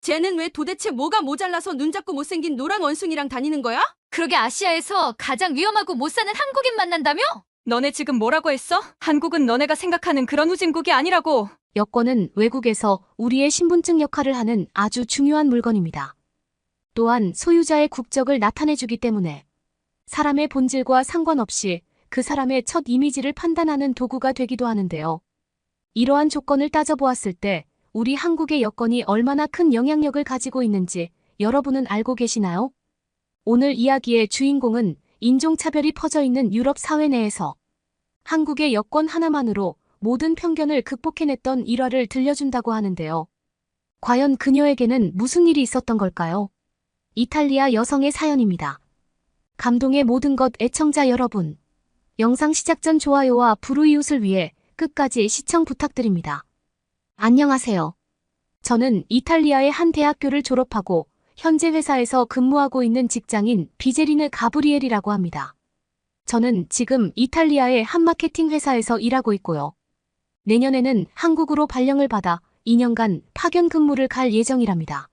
쟤는 왜 도대체 뭐가 모자라서 눈 작고 못생긴 노란 원숭이랑 다니는 거야? 그러게 아시아에서 가장 위험하고 못 사는 한국인 만난다며? 너네 지금 뭐라고 했어? 한국은 너네가 생각하는 그런 후진국이 아니라고. 여권은 외국에서 우리의 신분증 역할을 하는 아주 중요한 물건입니다. 또한 소유자의 국적을 나타내주기 때문에 사람의 본질과 상관없이 그 사람의 첫 이미지를 판단하는 도구가 되기도 하는데요. 이러한 조건을 따져보았을 때 우리 한국의 여권이 얼마나 큰 영향력을 가지고 있는지 여러분은 알고 계시나요? 오늘 이야기의 주인공은 인종차별이 퍼져 있는 유럽 사회 내에서 한국의 여권 하나만으로 모든 편견을 극복해냈던 일화를 들려준다고 하는데요. 과연 그녀에게는 무슨 일이 있었던 걸까요? 이탈리아 여성의 사연입니다. 감동의 모든 것 애청자 여러분. 영상 시작 전 좋아요와 불우이웃을 위해 끝까지 시청 부탁드립니다. 안녕하세요. 저는 이탈리아의 한 대학교를 졸업하고 현재 회사에서 근무하고 있는 직장인 비제리느 가브리엘이라고 합니다. 저는 지금 이탈리아의 한 마케팅 회사에서 일하고 있고요. 내년에는 한국으로 발령을 받아 2년간 파견 근무를 갈 예정이랍니다.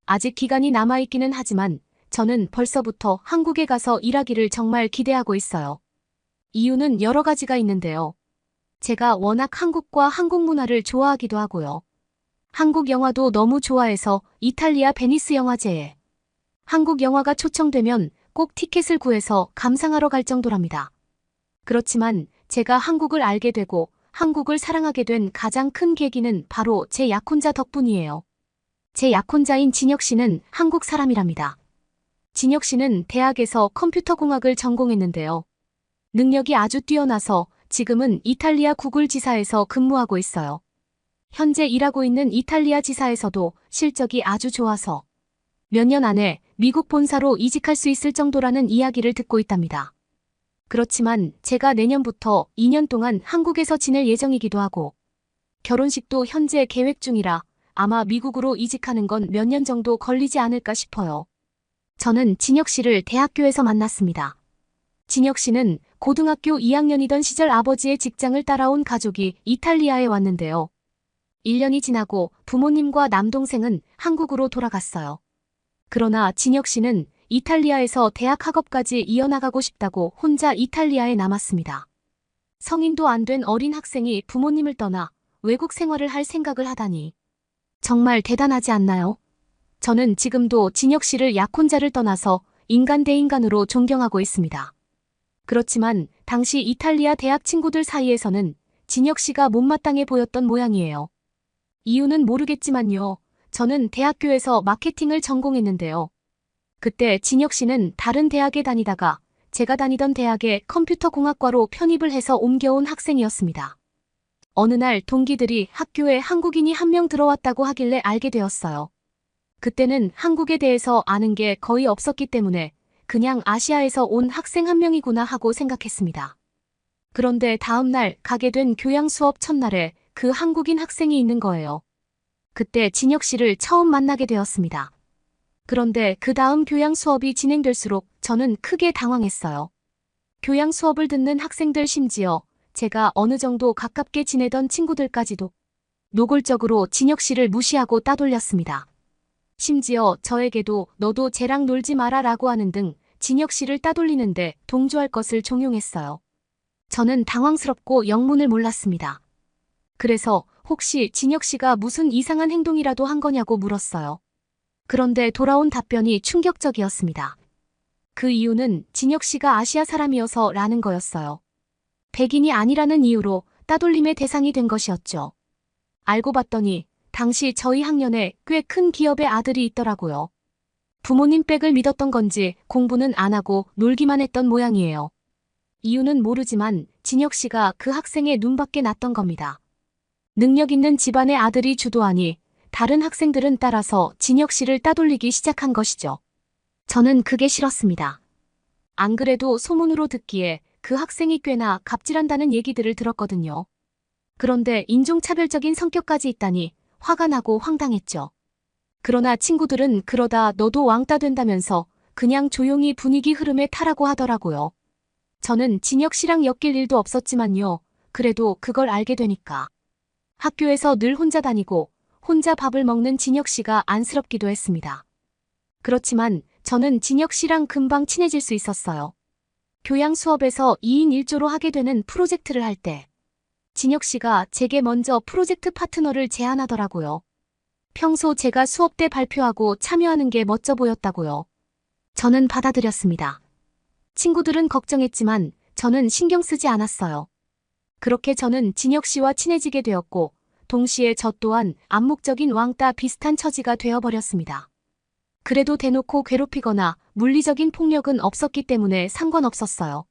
아직 기간이 남아있기는 하지만 저는 벌써부터 한국에 가서 일하기를 정말 기대하고 있어요. 이유는 여러 가지가 있는데요. 제가 워낙 한국과 한국 문화를 좋아하기도 하고요. 한국 영화도 너무 좋아해서 이탈리아 베니스 영화제에 한국 영화가 초청되면 꼭 티켓을 구해서 감상하러 갈 정도랍니다. 그렇지만 제가 한국을 알게 되고 한국을 사랑하게 된 가장 큰 계기는 바로 제 약혼자 덕분이에요. 제 약혼자인 진혁 씨는 한국 사람이랍니다. 진혁 씨는 대학에서 컴퓨터공학을 전공했는데요. 능력이 아주 뛰어나서 지금은 이탈리아 구글 지사에서 근무하고 있어요. 현재 일하고 있는 이탈리아 지사에서도 실적이 아주 좋아서 몇 년 안에 미국 본사로 이직할 수 있을 정도라는 이야기를 듣고 있답니다. 그렇지만 제가 내년부터 2년 동안 한국에서 지낼 예정이기도 하고 결혼식도 현재 계획 중이라 아마 미국으로 이직하는 건 몇 년 정도 걸리지 않을까 싶어요. 저는 진혁 씨를 대학교에서 만났습니다. 진혁 씨는 고등학교 2학년이던 시절 아버지의 직장을 따라온 가족이 이탈리아에 왔는데요. 1년이 지나고 부모님과 남동생은 한국으로 돌아갔어요. 그러나 진혁 씨는 이탈리아에서 대학 학업까지 이어나가고 싶다고 혼자 이탈리아에 남았습니다. 성인도 안 된 어린 학생이 부모님을 떠나 외국 생활을 할 생각을 하다니 정말 대단하지 않나요? 저는 지금도 진혁 씨를 약혼자를 떠나서 인간 대 인간으로 존경하고 있습니다. 그렇지만 당시 이탈리아 대학 친구들 사이에서는 진혁 씨가 못마땅해 보였던 모양이에요. 이유는 모르겠지만요. 저는 대학교에서 마케팅을 전공했는데요. 그때 진혁 씨는 다른 대학에 다니다가 제가 다니던 대학의 컴퓨터공학과로 편입을 해서 옮겨온 학생이었습니다. 어느 날 동기들이 학교에 한국인이 한 명 들어왔다고 하길래 알게 되었어요. 그때는 한국에 대해서 아는 게 거의 없었기 때문에 그냥 아시아에서 온 학생 한 명이구나 하고 생각했습니다. 그런데 다음 날 가게 된 교양 수업 첫날에 그 한국인 학생이 있는 거예요. 그때 진혁 씨를 처음 만나게 되었습니다. 그런데 그 다음 교양 수업이 진행될수록 저는 크게 당황했어요. 교양 수업을 듣는 학생들 심지어 제가 어느 정도 가깝게 지내던 친구들까지도 노골적으로 진혁 씨를 무시하고 따돌렸습니다. 심지어 저에게도 너도 쟤랑 놀지 마라 라고 하는 등 진혁 씨를 따돌리는데 동조할 것을 종용했어요. 저는 당황스럽고 영문을 몰랐습니다. 그래서 혹시 진혁 씨가 무슨 이상한 행동이라도 한 거냐고 물었어요. 그런데 돌아온 답변이 충격적이었습니다. 그 이유는 진혁 씨가 아시아 사람이어서 라는 거였어요. 백인이 아니라는 이유로 따돌림의 대상이 된 것이었죠. 알고 봤더니 당시 저희 학년에 꽤 큰 기업의 아들이 있더라고요. 부모님 빽을 믿었던 건지 공부는 안 하고 놀기만 했던 모양이에요. 이유는 모르지만 진혁 씨가 그 학생의 눈밖에 났던 겁니다. 능력 있는 집안의 아들이 주도하니 다른 학생들은 따라서 진혁 씨를 따돌리기 시작한 것이죠. 저는 그게 싫었습니다. 안 그래도 소문으로 듣기에 그 학생이 꽤나 갑질한다는 얘기들을 들었거든요. 그런데 인종차별적인 성격까지 있다니 화가 나고 황당했죠. 그러나 친구들은 그러다 너도 왕따 된다면서 그냥 조용히 분위기 흐름에 타라고 하더라고요. 저는 진혁 씨랑 엮일 일도 없었지만요. 그래도 그걸 알게 되니까. 학교에서 늘 혼자 다니고 혼자 밥을 먹는 진혁 씨가 안쓰럽기도 했습니다. 그렇지만 저는 진혁 씨랑 금방 친해질 수 있었어요. 교양 수업에서 2인 1조로 하게 되는 프로젝트를 할 때 진혁 씨가 제게 먼저 프로젝트 파트너를 제안하더라고요. 평소 제가 수업 때 발표하고 참여하는 게 멋져 보였다고요. 저는 받아들였습니다. 친구들은 걱정했지만 저는 신경 쓰지 않았어요. 그렇게 저는 진혁 씨와 친해지게 되었고 동시에 저 또한 암묵적인 왕따 비슷한 처지가 되어버렸습니다. 그래도 대놓고 괴롭히거나 물리적인 폭력은 없었기 때문에 상관없었어요.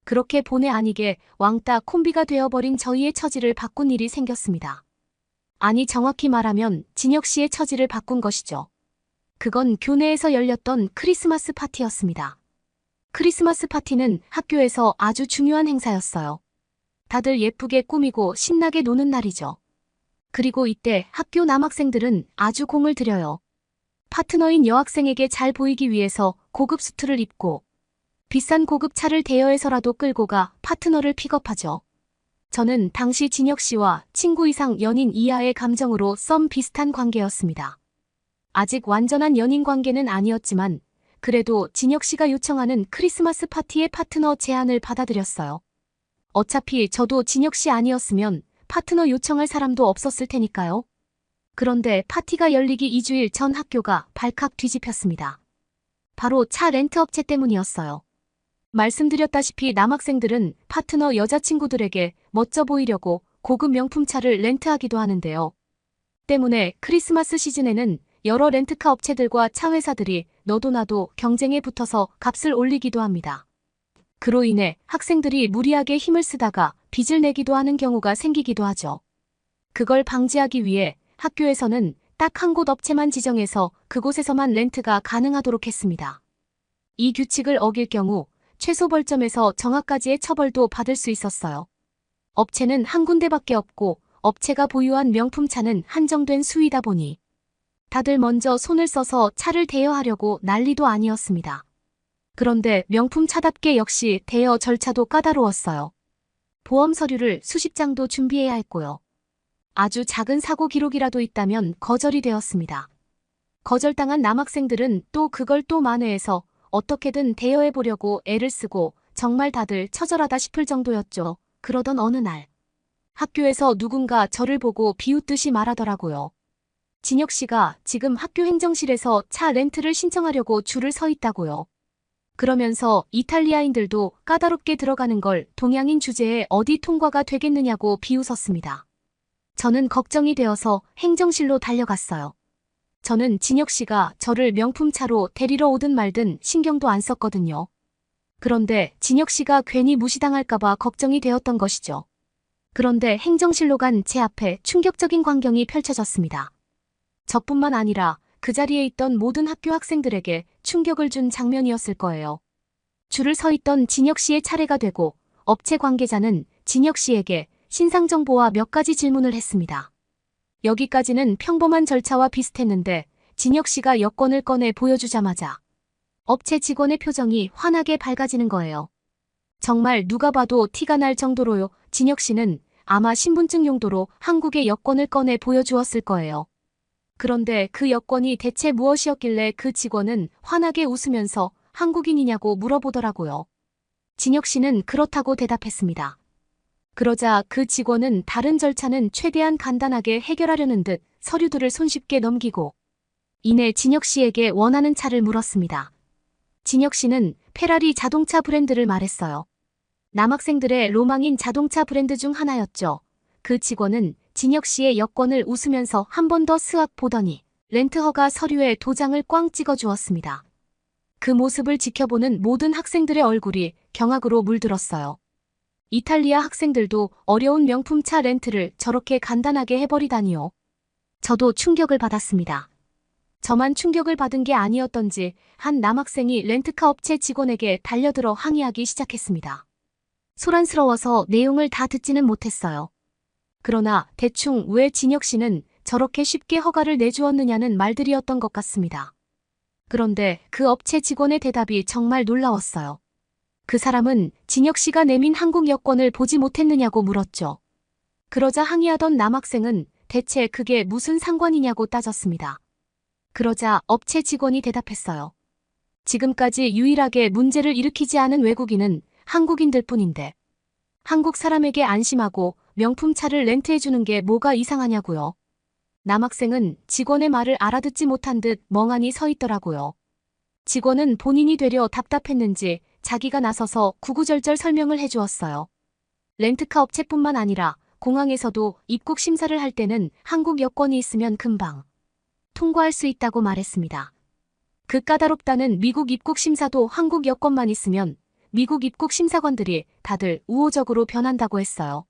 그렇게 본의 아니게 왕따 콤비가 되어버린 저희의 처지를 바꾼 일이 생겼습니다. 아니 정확히 말하면 진혁 씨의 처지를 바꾼 것이죠. 그건 교내에서 열렸던 크리스마스 파티였습니다. 크리스마스 파티는 학교에서 아주 중요한 행사였어요. 다들 예쁘게 꾸미고 신나게 노는 날이죠. 그리고 이때 학교 남학생들은 아주 공을 들여요. 파트너인 여학생에게 잘 보이기 위해서 고급 수트를 입고 비싼 고급 차를 대여해서라도 끌고 가 파트너를 픽업하죠. 저는 당시 진혁 씨와 친구 이상 연인 이하의 감정으로 썸 비슷한 관계였습니다. 아직 완전한 연인 관계는 아니었지만 그래도 진혁 씨가 요청하는 크리스마스 파티의 파트너 제안을 받아들였어요. 어차피 저도 진혁 씨 아니었으면 파트너 요청할 사람도 없었을 테니까요. 그런데 파티가 열리기 2주일 전 학교가 발칵 뒤집혔습니다. 바로 차 렌트 업체 때문이었어요. 말씀드렸다시피 남학생들은 파트너 여자친구들에게 멋져 보이려고 고급 명품차를 렌트하기도 하는데요. 때문에 크리스마스 시즌에는 여러 렌트카 업체들과 차 회사들이 너도 나도 경쟁에 붙어서 값을 올리기도 합니다. 그로 인해 학생들이 무리하게 힘을 쓰다가 빚을 내기도 하는 경우가 생기기도 하죠. 그걸 방지하기 위해 학교에서는 딱 한 곳 업체만 지정해서 그곳에서만 렌트가 가능하도록 했습니다. 이 규칙을 어길 경우 최소 벌점에서 정하까지의 처벌도 받을 수 있었어요. 업체는 한 군데밖에 없고 업체가 보유한 명품차는 한정된 수이다 보니 다들 먼저 손을 써서 차를 대여하려고 난리도 아니었습니다. 그런데 명품차답게 역시 대여 절차도 까다로웠어요. 보험 서류를 수십 장도 준비해야 했고요. 아주 작은 사고 기록이라도 있다면 거절이 되었습니다. 거절당한 남학생들은 또 그걸 또 만회해서 어떻게든 대여해보려고 애를 쓰고 정말 다들 처절하다 싶을 정도였죠. 그러던 어느 날 학교에서 누군가 저를 보고 비웃듯이 말하더라고요. 진혁 씨가 지금 학교 행정실에서 차 렌트를 신청하려고 줄을 서 있다고요. 그러면서 이탈리아인들도 까다롭게 들어가는 걸 동양인 주제에 어디 통과가 되겠느냐고 비웃었습니다. 저는 걱정이 되어서 행정실로 달려갔어요. 저는 진혁 씨가 저를 명품차로 데리러 오든 말든 신경도 안 썼거든요. 그런데 진혁 씨가 괜히 무시당할까봐 걱정이 되었던 것이죠. 그런데 행정실로 간 제 앞에 충격적인 광경이 펼쳐졌습니다. 저뿐만 아니라 그 자리에 있던 모든 학교 학생들에게 충격을 준 장면이었을 거예요. 줄을 서 있던 진혁 씨의 차례가 되고 업체 관계자는 진혁 씨에게 신상 정보와 몇 가지 질문을 했습니다. 여기까지는 평범한 절차와 비슷했는데 진혁 씨가 여권을 꺼내 보여주자마자 업체 직원의 표정이 환하게 밝아지는 거예요. 정말 누가 봐도 티가 날 정도로요. 진혁 씨는 아마 신분증 용도로 한국의 여권을 꺼내 보여주었을 거예요. 그런데 그 여권이 대체 무엇이었길래 그 직원은 환하게 웃으면서 한국인이냐고 물어보더라고요. 진혁 씨는 그렇다고 대답했습니다. 그러자 그 직원은 다른 절차는 최대한 간단하게 해결하려는 듯 서류들을 손쉽게 넘기고 이내 진혁 씨에게 원하는 차를 물었습니다. 진혁 씨는 페라리 자동차 브랜드를 말했어요. 남학생들의 로망인 자동차 브랜드 중 하나였죠. 그 직원은 진혁 씨의 여권을 웃으면서 한 번 더 스악 보더니 렌트허가 서류에 도장을 꽝 찍어주었습니다. 그 모습을 지켜보는 모든 학생들의 얼굴이 경악으로 물들었어요. 이탈리아 학생들도 어려운 명품차 렌트를 저렇게 간단하게 해버리다니요. 저도 충격을 받았습니다. 저만 충격을 받은 게 아니었던지 한 남학생이 렌트카 업체 직원에게 달려들어 항의하기 시작했습니다. 소란스러워서 내용을 다 듣지는 못했어요. 그러나 대충 왜 진혁 씨는 저렇게 쉽게 허가를 내주었느냐는 말들이었던 것 같습니다. 그런데 그 업체 직원의 대답이 정말 놀라웠어요. 그 사람은 진혁 씨가 내민 한국 여권을 보지 못했느냐고 물었죠. 그러자 항의하던 남학생은 대체 그게 무슨 상관이냐고 따졌습니다. 그러자 업체 직원이 대답했어요. 지금까지 유일하게 문제를 일으키지 않은 외국인은 한국인들 뿐인데 한국 사람에게 안심하고 명품 차를 렌트해주는 게 뭐가 이상하냐고요. 남학생은 직원의 말을 알아듣지 못한 듯 멍하니 서 있더라고요. 직원은 본인이 되려 답답했는지 자기가 나서서 구구절절 설명을 해주었어요. 렌트카 업체뿐만 아니라 공항에서도 입국 심사를 할 때는 한국 여권이 있으면 금방 통과할 수 있다고 말했습니다. 그 까다롭다는 미국 입국 심사도 한국 여권만 있으면 미국 입국 심사관들이 다들 우호적으로 변한다고 했어요.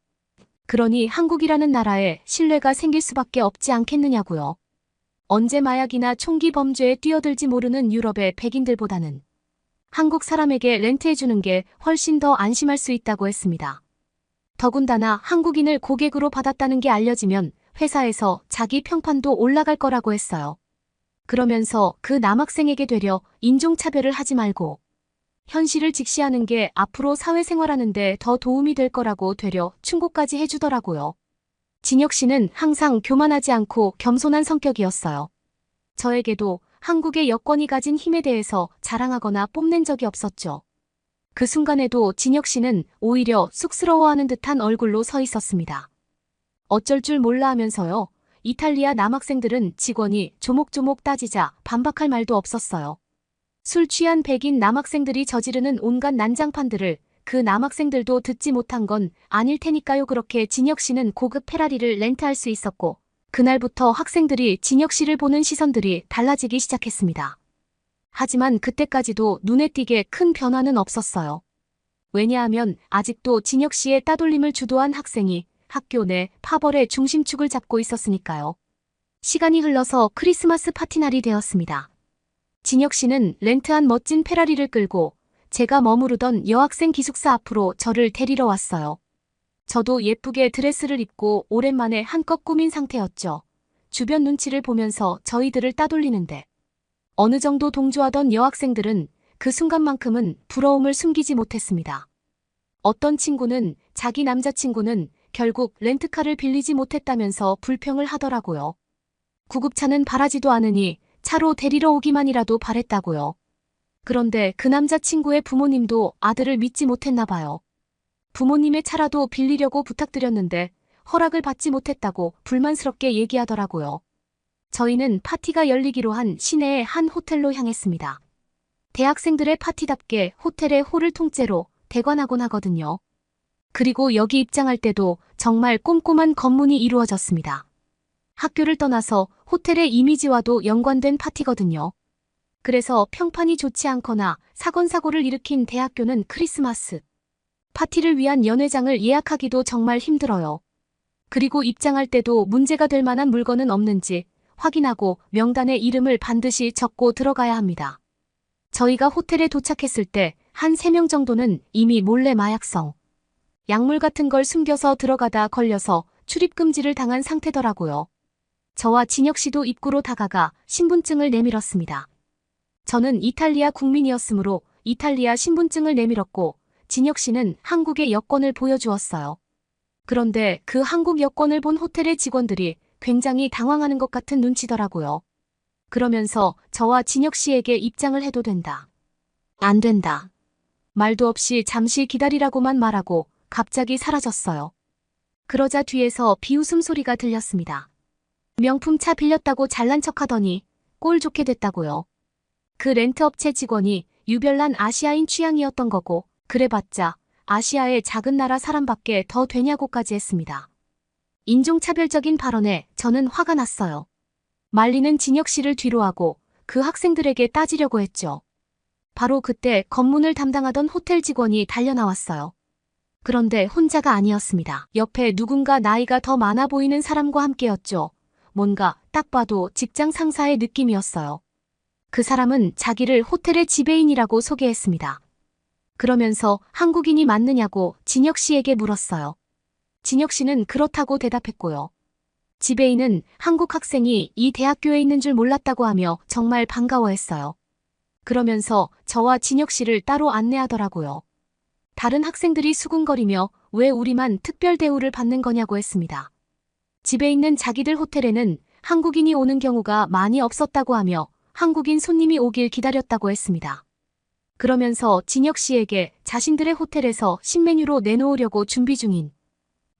그러니 한국이라는 나라에 신뢰가 생길 수밖에 없지 않겠느냐고요. 언제 마약이나 총기 범죄에 뛰어들지 모르는 유럽의 백인들보다는 한국 사람에게 렌트해주는 게 훨씬 더 안심할 수 있다고 했습니다. 더군다나 한국인을 고객으로 받았다는 게 알려지면 회사에서 자기 평판도 올라갈 거라고 했어요. 그러면서 그 남학생에게 되려 인종차별을 하지 말고 현실을 직시하는 게 앞으로 사회생활하는 데 더 도움이 될 거라고 되려 충고까지 해주더라고요. 진혁 씨는 항상 교만하지 않고 겸손한 성격이었어요. 저에게도 한국의 여권이 가진 힘에 대해서 자랑하거나 뽐낸 적이 없었죠. 그 순간에도 진혁 씨는 오히려 쑥스러워하는 듯한 얼굴로 서 있었습니다. 어쩔 줄 몰라 하면서요. 이탈리아 남학생들은 직원이 조목조목 따지자 반박할 말도 없었어요. 술 취한 백인 남학생들이 저지르는 온갖 난장판들을 그 남학생들도 듣지 못한 건 아닐 테니까요. 그렇게 진혁 씨는 고급 페라리를 렌트할 수 있었고 그날부터 학생들이 진혁 씨를 보는 시선들이 달라지기 시작했습니다. 하지만 그때까지도 눈에 띄게 큰 변화는 없었어요. 왜냐하면 아직도 진혁 씨의 따돌림을 주도한 학생이 학교 내 파벌의 중심축을 잡고 있었으니까요. 시간이 흘러서 크리스마스 파티 날이 되었습니다. 진혁 씨는 렌트한 멋진 페라리를 끌고 제가 머무르던 여학생 기숙사 앞으로 저를 데리러 왔어요. 저도 예쁘게 드레스를 입고 오랜만에 한껏 꾸민 상태였죠. 주변 눈치를 보면서 저희들을 따돌리는데 어느 정도 동조하던 여학생들은 그 순간만큼은 부러움을 숨기지 못했습니다. 어떤 친구는 자기 남자친구는 결국 렌트카를 빌리지 못했다면서 불평을 하더라고요. 구급차는 바라지도 않으니 차로 데리러 오기만이라도 바랬다고요. 그런데 그 남자친구의 부모님도 아들을 믿지 못했나 봐요. 부모님의 차라도 빌리려고 부탁드렸는데 허락을 받지 못했다고 불만스럽게 얘기하더라고요. 저희는 파티가 열리기로 한 시내의 한 호텔로 향했습니다. 대학생들의 파티답게 호텔의 홀을 통째로 대관하곤 하거든요. 그리고 여기 입장할 때도 정말 꼼꼼한 검문이 이루어졌습니다. 학교를 떠나서 호텔의 이미지와도 연관된 파티거든요. 그래서 평판이 좋지 않거나 사건사고를 일으킨 대학교는 크리스마스 파티를 위한 연회장을 예약하기도 정말 힘들어요. 그리고 입장할 때도 문제가 될 만한 물건은 없는지 확인하고 명단에 이름을 반드시 적고 들어가야 합니다. 저희가 호텔에 도착했을 때 한 3명 정도는 이미 몰래 마약성 약물 같은 걸 숨겨서 들어가다 걸려서 출입금지를 당한 상태더라고요. 저와 진혁 씨도 입구로 다가가 신분증을 내밀었습니다. 저는 이탈리아 국민이었으므로 이탈리아 신분증을 내밀었고 진혁 씨는 한국의 여권을 보여주었어요. 그런데 그 한국 여권을 본 호텔의 직원들이 굉장히 당황하는 것 같은 눈치더라고요. 그러면서 저와 진혁 씨에게 입장을 해도 된다. 안 된다. 말도 없이 잠시 기다리라고만 말하고 갑자기 사라졌어요. 그러자 뒤에서 비웃음 소리가 들렸습니다. 명품 차 빌렸다고 잘난 척하더니 꼴 좋게 됐다고요. 그 렌트업체 직원이 유별난 아시아인 취향이었던 거고 그래봤자 아시아의 작은 나라 사람밖에 더 되냐고까지 했습니다. 인종차별적인 발언에 저는 화가 났어요. 말리는 진혁 씨를 뒤로하고 그 학생들에게 따지려고 했죠. 바로 그때 검문을 담당하던 호텔 직원이 달려나왔어요. 그런데 혼자가 아니었습니다. 옆에 누군가 나이가 더 많아 보이는 사람과 함께였죠. 뭔가 딱 봐도 직장 상사의 느낌이었어요. 그 사람은 자기를 호텔의 지배인이라고 소개했습니다. 그러면서 한국인이 맞느냐고 진혁 씨에게 물었어요. 진혁 씨는 그렇다고 대답했고요. 지배인은 한국 학생이 이 대학교에 있는 줄 몰랐다고 하며 정말 반가워했어요. 그러면서 저와 진혁 씨를 따로 안내하더라고요. 다른 학생들이 수군거리며 왜 우리만 특별 대우를 받는 거냐고 했습니다. 집에 있는 자기들 호텔에는 한국인이 오는 경우가 많이 없었다고 하며 한국인 손님이 오길 기다렸다고 했습니다. 그러면서 진혁 씨에게 자신들의 호텔에서 신메뉴로 내놓으려고 준비 중인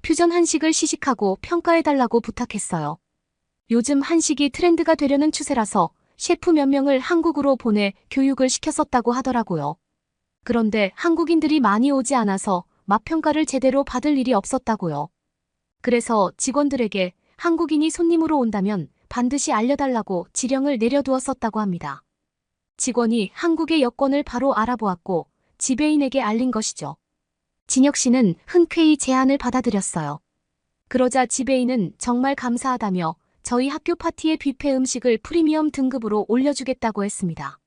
퓨전 한식을 시식하고 평가해달라고 부탁했어요. 요즘 한식이 트렌드가 되려는 추세라서 셰프 몇 명을 한국으로 보내 교육을 시켰었다고 하더라고요. 그런데 한국인들이 많이 오지 않아서 맛평가를 제대로 받을 일이 없었다고요. 그래서 직원들에게 한국인이 손님으로 온다면 반드시 알려달라고 지령을 내려두었었다고 합니다. 직원이 한국의 여권을 바로 알아보았고 지배인에게 알린 것이죠. 진혁 씨는 흔쾌히 제안을 받아들였어요. 그러자 지배인은 정말 감사하다며 저희 학교 파티의 뷔페 음식을 프리미엄 등급으로 올려주겠다고 했습니다.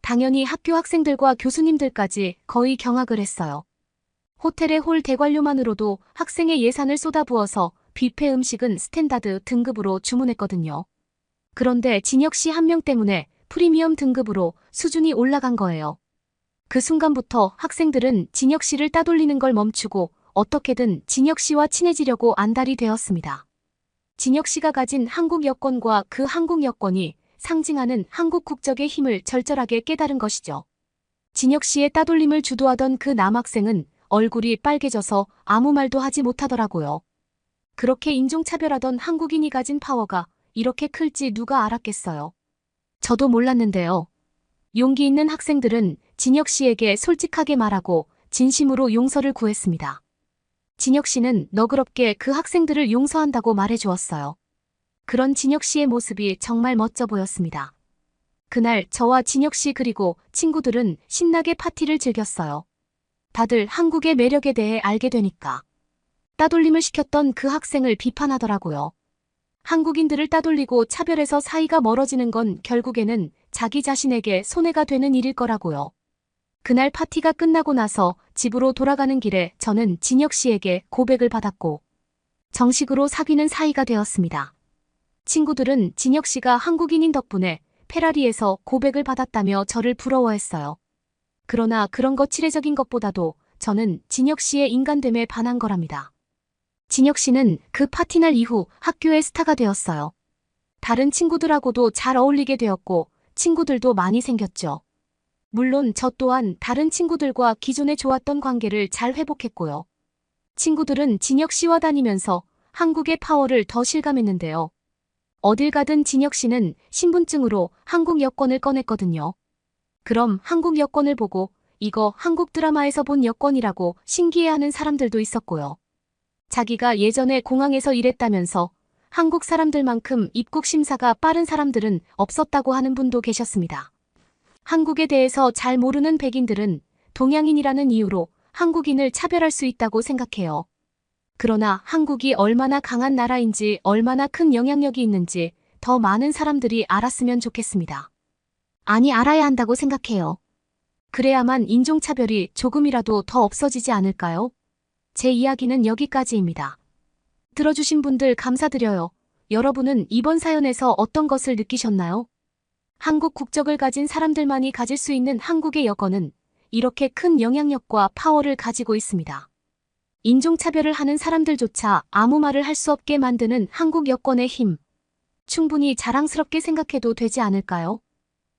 당연히 학교 학생들과 교수님들까지 거의 경악을 했어요. 호텔의 홀 대관료만으로도 학생의 예산을 쏟아부어서 뷔페 음식은 스탠다드 등급으로 주문했거든요. 그런데 진혁 씨 한 명 때문에 프리미엄 등급으로 수준이 올라간 거예요. 그 순간부터 학생들은 진혁 씨를 따돌리는 걸 멈추고 어떻게든 진혁 씨와 친해지려고 안달이 되었습니다. 진혁 씨가 가진 한국 여권과 그 한국 여권이 상징하는 한국 국적의 힘을 절절하게 깨달은 것이죠. 진혁 씨의 따돌림을 주도하던 그 남학생은 얼굴이 빨개져서 아무 말도 하지 못하더라고요. 그렇게 인종차별하던 한국인이 가진 파워가 이렇게 클지 누가 알았겠어요. 저도 몰랐는데요. 용기 있는 학생들은 진혁 씨에게 솔직하게 말하고 진심으로 용서를 구했습니다. 진혁 씨는 너그럽게 그 학생들을 용서한다고 말해주었어요. 그런 진혁 씨의 모습이 정말 멋져 보였습니다. 그날 저와 진혁 씨 그리고 친구들은 신나게 파티를 즐겼어요. 다들 한국의 매력에 대해 알게 되니까. 따돌림을 시켰던 그 학생을 비판하더라고요. 한국인들을 따돌리고 차별해서 사이가 멀어지는 건 결국에는 자기 자신에게 손해가 되는 일일 거라고요. 그날 파티가 끝나고 나서 집으로 돌아가는 길에 저는 진혁 씨에게 고백을 받았고 정식으로 사귀는 사이가 되었습니다. 친구들은 진혁 씨가 한국인인 덕분에 페라리에서 고백을 받았다며 저를 부러워했어요. 그러나 그런 거칠애적인 것보다도 저는 진혁 씨의 인간됨에 반한 거랍니다. 진혁 씨는 그 파티날 이후 학교의 스타가 되었어요. 다른 친구들하고도 잘 어울리게 되었고 친구들도 많이 생겼죠. 물론 저 또한 다른 친구들과 기존에 좋았던 관계를 잘 회복했고요. 친구들은 진혁 씨와 다니면서 한국의 파워를 더 실감했는데요. 어딜 가든 진혁 씨는 신분증으로 한국 여권을 꺼냈거든요. 그럼 한국 여권을 보고 이거 한국 드라마에서 본 여권이라고 신기해하는 사람들도 있었고요. 자기가 예전에 공항에서 일했다면서 한국 사람들만큼 입국 심사가 빠른 사람들은 없었다고 하는 분도 계셨습니다. 한국에 대해서 잘 모르는 백인들은 동양인이라는 이유로 한국인을 차별할 수 있다고 생각해요. 그러나 한국이 얼마나 강한 나라인지 얼마나 큰 영향력이 있는지 더 많은 사람들이 알았으면 좋겠습니다. 아니, 알아야 한다고 생각해요. 그래야만 인종차별이 조금이라도 더 없어지지 않을까요? 제 이야기는 여기까지입니다. 들어주신 분들 감사드려요. 여러분은 이번 사연에서 어떤 것을 느끼셨나요? 한국 국적을 가진 사람들만이 가질 수 있는 한국의 여권은 이렇게 큰 영향력과 파워를 가지고 있습니다. 인종차별을 하는 사람들조차 아무 말을 할 수 없게 만드는 한국 여권의 힘. 충분히 자랑스럽게 생각해도 되지 않을까요?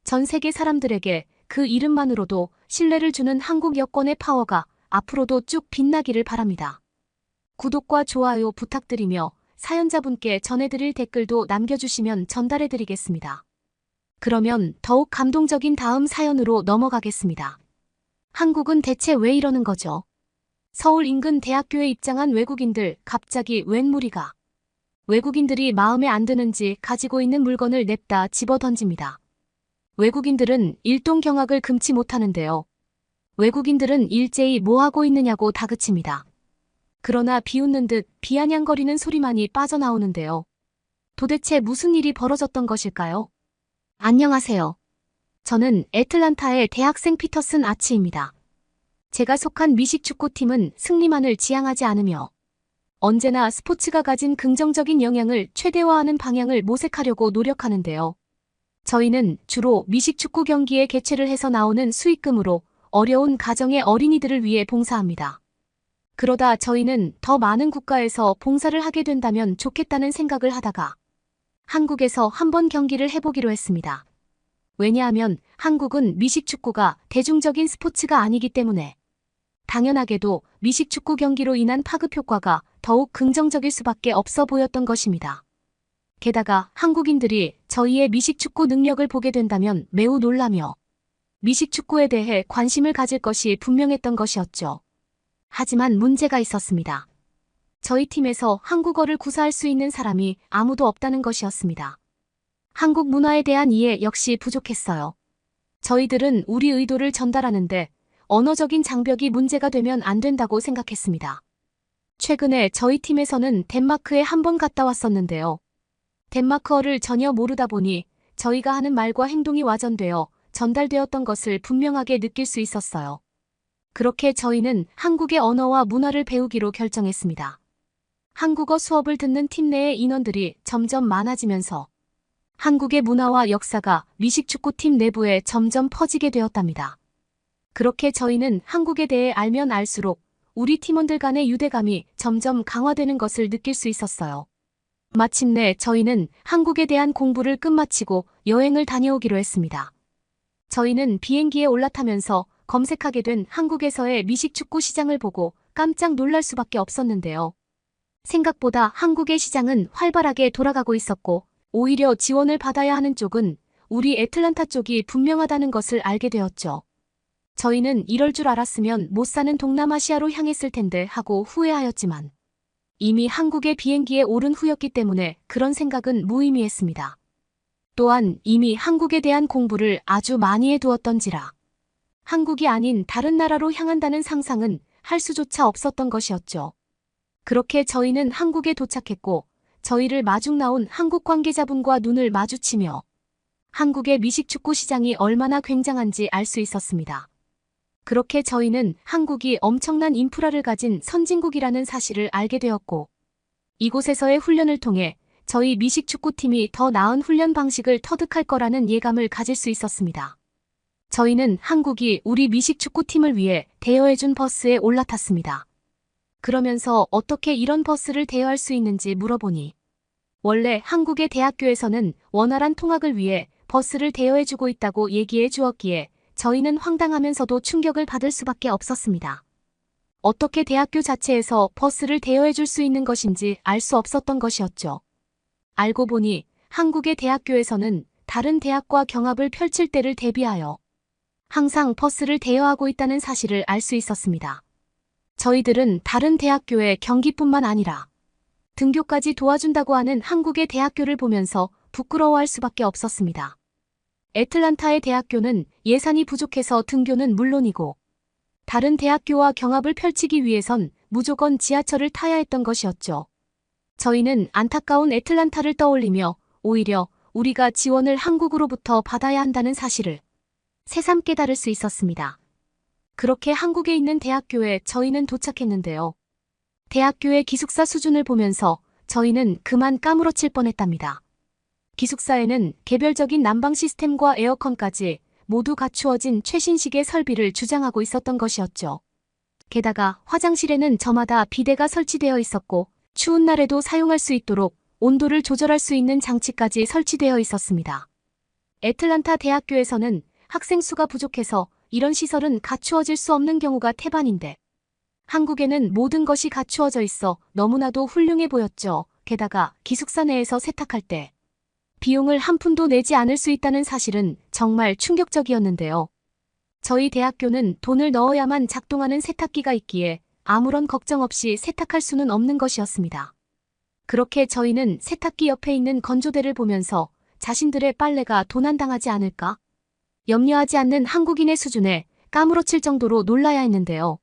전 세계 사람들에게 그 이름만으로도 신뢰를 주는 한국 여권의 파워가 앞으로도 쭉 빛나기를 바랍니다. 구독과 좋아요 부탁드리며 사연자분께 전해드릴 댓글도 남겨주시면 전달해드리겠습니다. 그러면 더욱 감동적인 다음 사연으로 넘어가겠습니다. 한국은 대체 왜 이러는 거죠? 서울 인근 대학교에 입장한 외국인들 갑자기 웬 무리가. 외국인들이 마음에 안 드는지 가지고 있는 물건을 냅다 집어던집니다. 외국인들은 일동경악을 금치 못하는데요. 외국인들은 일제히 뭐하고 있느냐고 다그칩니다. 그러나 비웃는 듯 비아냥거리는 소리만이 빠져나오는데요. 도대체 무슨 일이 벌어졌던 것일까요? 안녕하세요. 저는 애틀란타의 대학생 피터슨 아치입니다. 제가 속한 미식축구팀은 승리만을 지향하지 않으며 언제나 스포츠가 가진 긍정적인 영향을 최대화하는 방향을 모색하려고 노력하는데요. 저희는 주로 미식축구 경기에 개최를 해서 나오는 수익금으로 어려운 가정의 어린이들을 위해 봉사합니다. 그러다 저희는 더 많은 국가에서 봉사를 하게 된다면 좋겠다는 생각을 하다가 한국에서 한번 경기를 해보기로 했습니다. 왜냐하면 한국은 미식축구가 대중적인 스포츠가 아니기 때문에 당연하게도 미식축구 경기로 인한 파급 효과가 더욱 긍정적일 수밖에 없어 보였던 것입니다. 게다가 한국인들이 저희의 미식축구 능력을 보게 된다면 매우 놀라며 미식축구에 대해 관심을 가질 것이 분명했던 것이었죠. 하지만 문제가 있었습니다. 저희 팀에서 한국어를 구사할 수 있는 사람이 아무도 없다는 것이었습니다. 한국 문화에 대한 이해 역시 부족했어요. 저희들은 우리 의도를 전달하는데 언어적인 장벽이 문제가 되면 안 된다고 생각했습니다. 최근에 저희 팀에서는 덴마크에 한번 갔다 왔었는데요. 덴마크어를 전혀 모르다 보니 저희가 하는 말과 행동이 와전되어 전달되었던 것을 분명하게 느낄 수 있었어요. 그렇게 저희는 한국의 언어와 문화를 배우기로 결정했습니다. 한국어 수업을 듣는 팀 내의 인원들이 점점 많아지면서 한국의 문화와 역사가 미식축구팀 내부에 점점 퍼지게 되었답니다. 그렇게 저희는 한국에 대해 알면 알수록 우리 팀원들 간의 유대감이 점점 강화되는 것을 느낄 수 있었어요. 마침내 저희는 한국에 대한 공부를 끝마치고 여행을 다녀오기로 했습니다. 저희는 비행기에 올라타면서 검색하게 된 한국에서의 미식축구 시장을 보고 깜짝 놀랄 수밖에 없었는데요. 생각보다 한국의 시장은 활발하게 돌아가고 있었고 오히려 지원을 받아야 하는 쪽은 우리 애틀란타 쪽이 분명하다는 것을 알게 되었죠. 저희는 이럴 줄 알았으면 못 사는 동남아시아로 향했을 텐데 하고 후회하였지만 이미 한국의 비행기에 오른 후였기 때문에 그런 생각은 무의미했습니다. 또한 이미 한국에 대한 공부를 아주 많이 해두었던지라 한국이 아닌 다른 나라로 향한다는 상상은 할 수조차 없었던 것이었죠. 그렇게 저희는 한국에 도착했고 저희를 마중 나온 한국 관계자분과 눈을 마주치며 한국의 미식축구 시장이 얼마나 굉장한지 알 수 있었습니다. 그렇게 저희는 한국이 엄청난 인프라를 가진 선진국이라는 사실을 알게 되었고 이곳에서의 훈련을 통해 저희 미식축구팀이 더 나은 훈련 방식을 터득할 거라는 예감을 가질 수 있었습니다. 저희는 한국이 우리 미식축구팀을 위해 대여해준 버스에 올라탔습니다. 그러면서 어떻게 이런 버스를 대여할 수 있는지 물어보니 원래 한국의 대학교에서는 원활한 통학을 위해 버스를 대여해주고 있다고 얘기해 주었기에 저희는 황당하면서도 충격을 받을 수밖에 없었습니다. 어떻게 대학교 자체에서 버스를 대여해줄 수 있는 것인지 알 수 없었던 것이었죠. 알고 보니 한국의 대학교에서는 다른 대학과 경합을 펼칠 때를 대비하여 항상 버스를 대여하고 있다는 사실을 알 수 있었습니다. 저희들은 다른 대학교의 경기뿐만 아니라 등교까지 도와준다고 하는 한국의 대학교를 보면서 부끄러워할 수밖에 없었습니다. 애틀란타의 대학교는 예산이 부족해서 등교는 물론이고 다른 대학교와 경합을 펼치기 위해선 무조건 지하철을 타야 했던 것이었죠. 저희는 안타까운 애틀란타를 떠올리며 오히려 우리가 지원을 한국으로부터 받아야 한다는 사실을 새삼 깨달을 수 있었습니다. 그렇게 한국에 있는 대학교에 저희는 도착했는데요. 대학교의 기숙사 수준을 보면서 저희는 그만 까무러칠 뻔했답니다. 기숙사에는 개별적인 난방 시스템과 에어컨까지 모두 갖추어진 최신식의 설비를 주장하고 있었던 것이었죠. 게다가 화장실에는 저마다 비데가 설치되어 있었고 추운 날에도 사용할 수 있도록 온도를 조절할 수 있는 장치까지 설치되어 있었습니다. 애틀란타 대학교에서는 학생 수가 부족해서 이런 시설은 갖추어질 수 없는 경우가 태반인데 한국에는 모든 것이 갖추어져 있어 너무나도 훌륭해 보였죠. 게다가 기숙사 내에서 세탁할 때 비용을 한 푼도 내지 않을 수 있다는 사실은 정말 충격적이었는데요. 저희 대학교는 돈을 넣어야만 작동하는 세탁기가 있기에 아무런 걱정 없이 세탁할 수는 없는 것이었습니다. 그렇게 저희는 세탁기 옆에 있는 건조대를 보면서 자신들의 빨래가 도난당하지 않을까? 염려하지 않는 한국인의 수준에 까무러칠 정도로 놀라야 했는데요.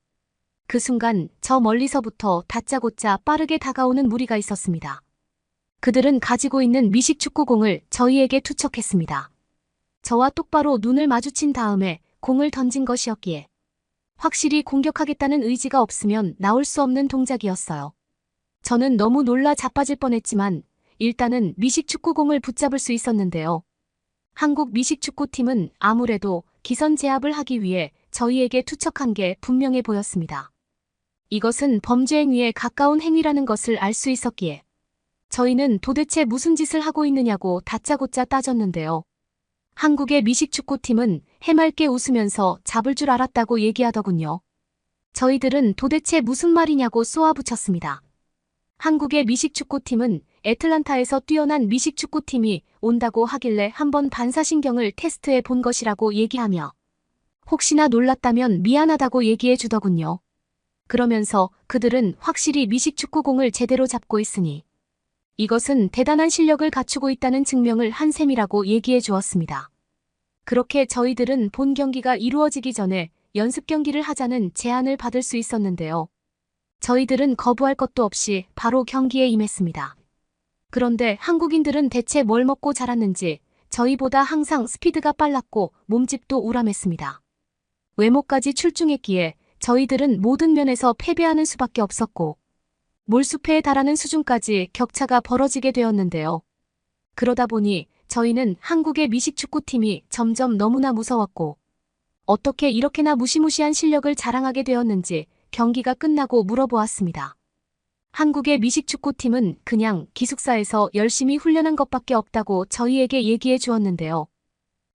그 순간 저 멀리서부터 다짜고짜 빠르게 다가오는 무리가 있었습니다. 그들은 가지고 있는 미식축구공을 저희에게 투척했습니다. 저와 똑바로 눈을 마주친 다음에 공을 던진 것이었기에 확실히 공격하겠다는 의지가 없으면 나올 수 없는 동작이었어요. 저는 너무 놀라 자빠질 뻔했지만 일단은 미식축구공을 붙잡을 수 있었는데요. 한국 미식축구팀은 아무래도 기선제압을 하기 위해 저희에게 투척한 게 분명해 보였습니다. 이것은 범죄 행위에 가까운 행위라는 것을 알 수 있었기에 저희는 도대체 무슨 짓을 하고 있느냐고 다짜고짜 따졌는데요. 한국의 미식축구팀은 해맑게 웃으면서 잡을 줄 알았다고 얘기하더군요. 저희들은 도대체 무슨 말이냐고 쏘아붙였습니다. 한국의 미식축구팀은 애틀란타에서 뛰어난 미식축구팀이 온다고 하길래 한번 반사신경을 테스트해 본 것이라고 얘기하며 혹시나 놀랐다면 미안하다고 얘기해 주더군요. 그러면서 그들은 확실히 미식축구공을 제대로 잡고 있으니 이것은 대단한 실력을 갖추고 있다는 증명을 한 셈이라고 얘기해 주었습니다. 그렇게 저희들은 본 경기가 이루어지기 전에 연습 경기를 하자는 제안을 받을 수 있었는데요. 저희들은 거부할 것도 없이 바로 경기에 임했습니다. 그런데 한국인들은 대체 뭘 먹고 자랐는지 저희보다 항상 스피드가 빨랐고 몸집도 우람했습니다. 외모까지 출중했기에 저희들은 모든 면에서 패배하는 수밖에 없었고 몰수패에 달하는 수준까지 격차가 벌어지게 되었는데요. 그러다 보니 저희는 한국의 미식축구팀이 점점 너무나 무서웠고 어떻게 이렇게나 무시무시한 실력을 자랑하게 되었는지 경기가 끝나고 물어보았습니다. 한국의 미식축구팀은 그냥 기숙사에서 열심히 훈련한 것밖에 없다고 저희에게 얘기해 주었는데요.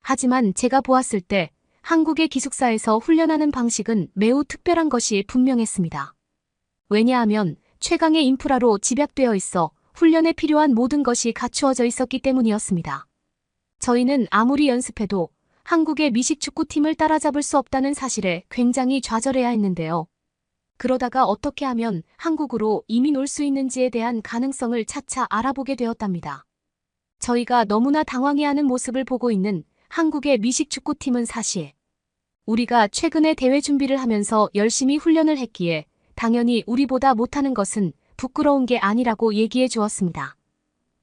하지만 제가 보았을 때 한국의 기숙사에서 훈련하는 방식은 매우 특별한 것이 분명했습니다. 왜냐하면 최강의 인프라로 집약되어 있어 훈련에 필요한 모든 것이 갖추어져 있었기 때문이었습니다. 저희는 아무리 연습해도 한국의 미식축구팀을 따라잡을 수 없다는 사실에 굉장히 좌절해야 했는데요. 그러다가 어떻게 하면 한국으로 이민 올 수 있는지에 대한 가능성을 차차 알아보게 되었답니다. 저희가 너무나 당황해하는 모습을 보고 있는 한국의 미식축구팀은 사실 우리가 최근에 대회 준비를 하면서 열심히 훈련을 했기에 당연히 우리보다 못하는 것은 부끄러운 게 아니라고 얘기해 주었습니다.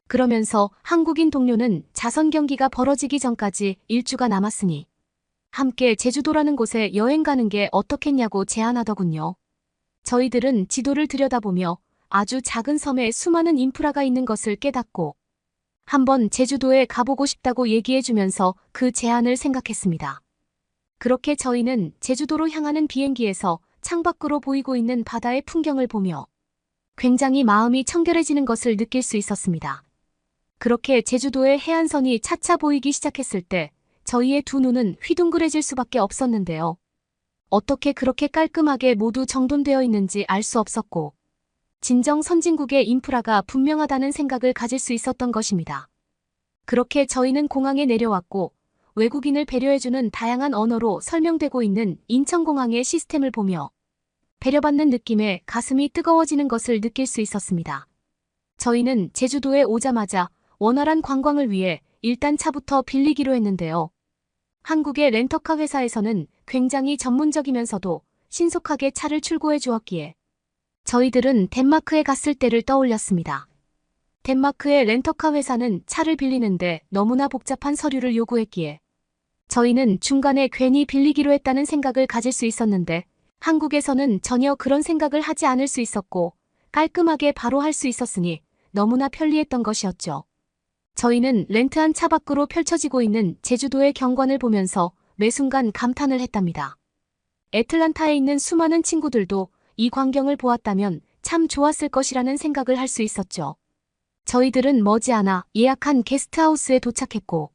그러면서 한국인 동료는 자선 경기가 벌어지기 전까지 일주가 남았으니 함께 제주도라는 곳에 여행 가는 게 어떻겠냐고 제안하더군요. 저희들은 지도를 들여다보며 아주 작은 섬에 수많은 인프라가 있는 것을 깨닫고 한번 제주도에 가보고 싶다고 얘기해주면서 그 제안을 생각했습니다. 그렇게 저희는 제주도로 향하는 비행기에서 창밖으로 보이고 있는 바다의 풍경을 보며 굉장히 마음이 청결해지는 것을 느낄 수 있었습니다. 그렇게 제주도의 해안선이 차차 보이기 시작했을 때 저희의 두 눈은 휘둥그레질 수밖에 없었는데요. 어떻게 그렇게 깔끔하게 모두 정돈되어 있는지 알 수 없었고 진정 선진국의 인프라가 분명하다는 생각을 가질 수 있었던 것입니다. 그렇게 저희는 공항에 내려왔고 외국인을 배려해주는 다양한 언어로 설명되고 있는 인천공항의 시스템을 보며 배려받는 느낌에 가슴이 뜨거워지는 것을 느낄 수 있었습니다. 저희는 제주도에 오자마자 원활한 관광을 위해 일단 차부터 빌리기로 했는데요. 한국의 렌터카 회사에서는 굉장히 전문적이면서도 신속하게 차를 출고해 주었기에 저희들은 덴마크에 갔을 때를 떠올렸습니다. 덴마크의 렌터카 회사는 차를 빌리는데 너무나 복잡한 서류를 요구했기에 저희는 중간에 괜히 빌리기로 했다는 생각을 가질 수 있었는데 한국에서는 전혀 그런 생각을 하지 않을 수 있었고 깔끔하게 바로 할 수 있었으니 너무나 편리했던 것이었죠. 저희는 렌트한 차 밖으로 펼쳐지고 있는 제주도의 경관을 보면서 매 순간 감탄을 했답니다. 애틀란타에 있는 수많은 친구들도 이 광경을 보았다면 참 좋았을 것이라는 생각을 할 수 있었죠. 저희들은 머지않아 예약한 게스트하우스에 도착했고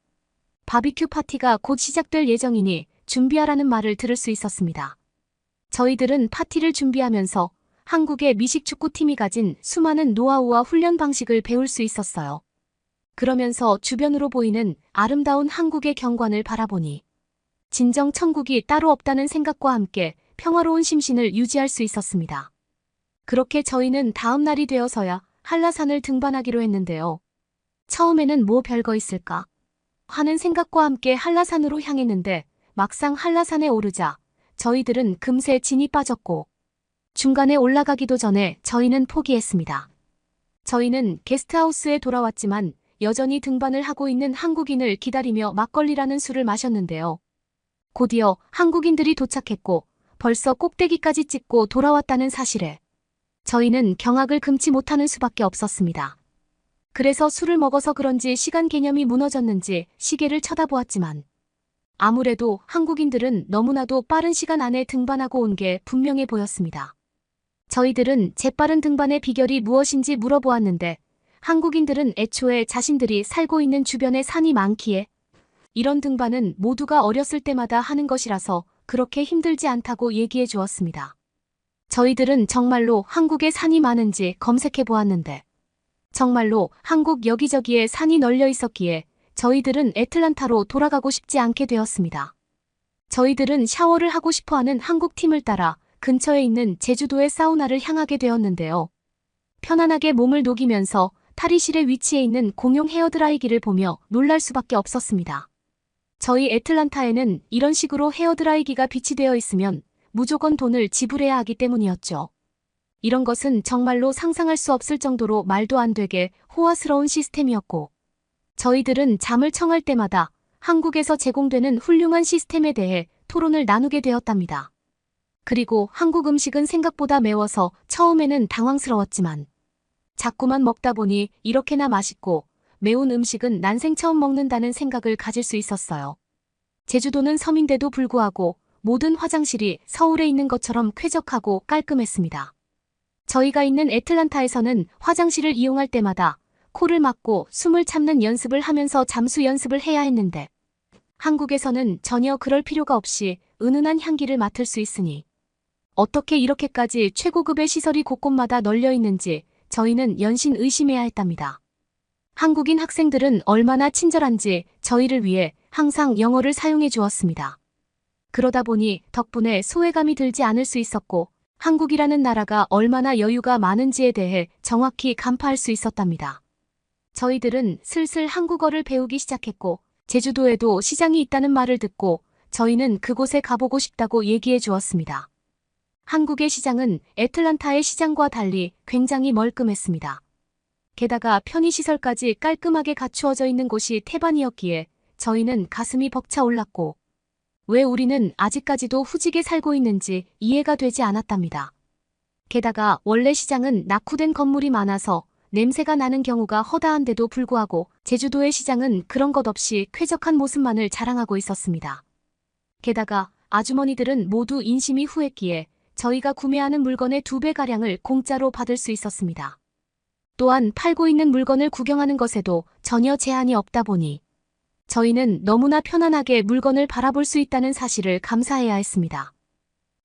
바비큐 파티가 곧 시작될 예정이니 준비하라는 말을 들을 수 있었습니다. 저희들은 파티를 준비하면서 한국의 미식축구팀이 가진 수많은 노하우와 훈련 방식을 배울 수 있었어요. 그러면서 주변으로 보이는 아름다운 한국의 경관을 바라보니 진정 천국이 따로 없다는 생각과 함께 평화로운 심신을 유지할 수 있었습니다. 그렇게 저희는 다음 날이 되어서야 한라산을 등반하기로 했는데요. 처음에는 뭐 별거 있을까 하는 생각과 함께 한라산으로 향했는데 막상 한라산에 오르자 저희들은 금세 진이 빠졌고 중간에 올라가기도 전에 저희는 포기했습니다. 저희는 게스트하우스에 돌아왔지만 여전히 등반을 하고 있는 한국인을 기다리며 막걸리라는 술을 마셨는데요. 곧이어 한국인들이 도착했고 벌써 꼭대기까지 찍고 돌아왔다는 사실에 저희는 경악을 금치 못하는 수밖에 없었습니다. 그래서 술을 먹어서 그런지 시간 개념이 무너졌는지 시계를 쳐다보았지만 아무래도 한국인들은 너무나도 빠른 시간 안에 등반하고 온 게 분명해 보였습니다. 저희들은 재빠른 등반의 비결이 무엇인지 물어보았는데 한국인들은 애초에 자신들이 살고 있는 주변에 산이 많기에 이런 등반은 모두가 어렸을 때마다 하는 것이라서 그렇게 힘들지 않다고 얘기해 주었습니다. 저희들은 정말로 한국에 산이 많은지 검색해 보았는데 정말로 한국 여기저기에 산이 널려 있었기에 저희들은 애틀란타로 돌아가고 싶지 않게 되었습니다. 저희들은 샤워를 하고 싶어하는 한국 팀을 따라 근처에 있는 제주도의 사우나를 향하게 되었는데요. 편안하게 몸을 녹이면서 탈의실에 위치해 있는 공용 헤어드라이기를 보며 놀랄 수밖에 없었습니다. 저희 애틀란타에는 이런 식으로 헤어드라이기가 비치되어 있으면 무조건 돈을 지불해야 하기 때문이었죠. 이런 것은 정말로 상상할 수 없을 정도로 말도 안 되게 호화스러운 시스템이었고 저희들은 잠을 청할 때마다 한국에서 제공되는 훌륭한 시스템에 대해 토론을 나누게 되었답니다. 그리고 한국 음식은 생각보다 매워서 처음에는 당황스러웠지만 자꾸만 먹다 보니 이렇게나 맛있고 매운 음식은 난생 처음 먹는다는 생각을 가질 수 있었어요. 제주도는 섬인데도 불구하고 모든 화장실이 서울에 있는 것처럼 쾌적하고 깔끔했습니다. 저희가 있는 애틀란타에서는 화장실을 이용할 때마다 코를 막고 숨을 참는 연습을 하면서 잠수 연습을 해야 했는데 한국에서는 전혀 그럴 필요가 없이 은은한 향기를 맡을 수 있으니 어떻게 이렇게까지 최고급의 시설이 곳곳마다 널려 있는지 저희는 연신 의심해야 했답니다. 한국인 학생들은 얼마나 친절한지 저희를 위해 항상 영어를 사용해 주었습니다. 그러다 보니 덕분에 소외감이 들지 않을 수 있었고 한국이라는 나라가 얼마나 여유가 많은지에 대해 정확히 간파할 수 있었답니다. 저희들은 슬슬 한국어를 배우기 시작했고 제주도에도 시장이 있다는 말을 듣고 저희는 그곳에 가보고 싶다고 얘기해 주었습니다. 한국의 시장은 애틀란타의 시장과 달리 굉장히 멀끔했습니다. 게다가 편의시설까지 깔끔하게 갖추어져 있는 곳이 태반이었기에 저희는 가슴이 벅차 올랐고 왜 우리는 아직까지도 후직에 살고 있는지 이해가 되지 않았답니다. 게다가 원래 시장은 낙후된 건물이 많아서 냄새가 나는 경우가 허다한데도 불구하고 제주도의 시장은 그런 것 없이 쾌적한 모습만을 자랑하고 있었습니다. 게다가 아주머니들은 모두 인심이 후했기에 저희가 구매하는 물건의 2배가량을 공짜로 받을 수 있었습니다. 또한 팔고 있는 물건을 구경하는 것에도 전혀 제한이 없다 보니 저희는 너무나 편안하게 물건을 바라볼 수 있다는 사실을 감사해야 했습니다.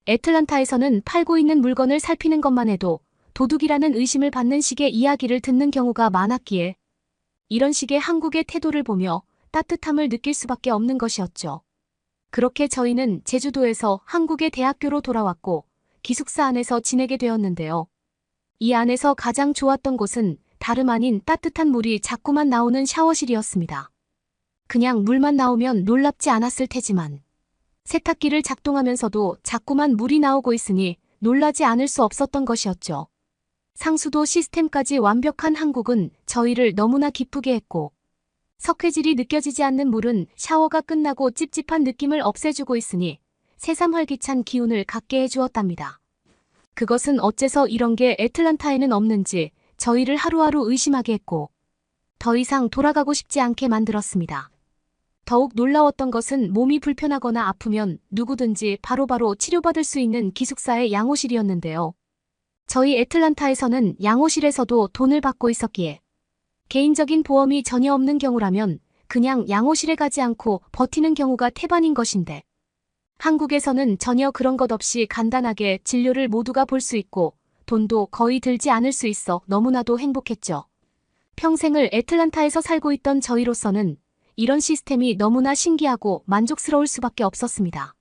애틀란타에서는 팔고 있는 물건을 살피는 것만 해도 도둑이라는 의심을 받는 식의 이야기를 듣는 경우가 많았기에 이런 식의 한국의 태도를 보며 따뜻함을 느낄 수밖에 없는 것이었죠. 그렇게 저희는 제주도에서 한국의 대학교로 돌아왔고 기숙사 안에서 지내게 되었는데요. 이 안에서 가장 좋았던 곳은 다름 아닌 따뜻한 물이 자꾸만 나오는 샤워실이었습니다. 그냥 물만 나오면 놀랍지 않았을 테지만 세탁기를 작동하면서도 자꾸만 물이 나오고 있으니 놀라지 않을 수 없었던 것이었죠. 상수도 시스템까지 완벽한 한국은 저희를 너무나 기쁘게 했고 석회질이 느껴지지 않는 물은 샤워가 끝나고 찝찝한 느낌을 없애주고 있으니 새삼 활기찬 기운을 갖게 해주었답니다. 그것은 어째서 이런 게 애틀란타에는 없는지 저희를 하루하루 의심하게 했고 더 이상 돌아가고 싶지 않게 만들었습니다. 더욱 놀라웠던 것은 몸이 불편하거나 아프면 누구든지 바로바로 치료받을 수 있는 기숙사의 양호실이었는데요. 저희 애틀란타에서는 양호실에서도 돈을 받고 있었기에 개인적인 보험이 전혀 없는 경우라면 그냥 양호실에 가지 않고 버티는 경우가 태반인 것인데 한국에서는 전혀 그런 것 없이 간단하게 진료를 모두가 볼 수 있고 돈도 거의 들지 않을 수 있어 너무나도 행복했죠. 평생을 애틀란타에서 살고 있던 저희로서는 이런 시스템이 너무나 신기하고 만족스러울 수밖에 없었습니다.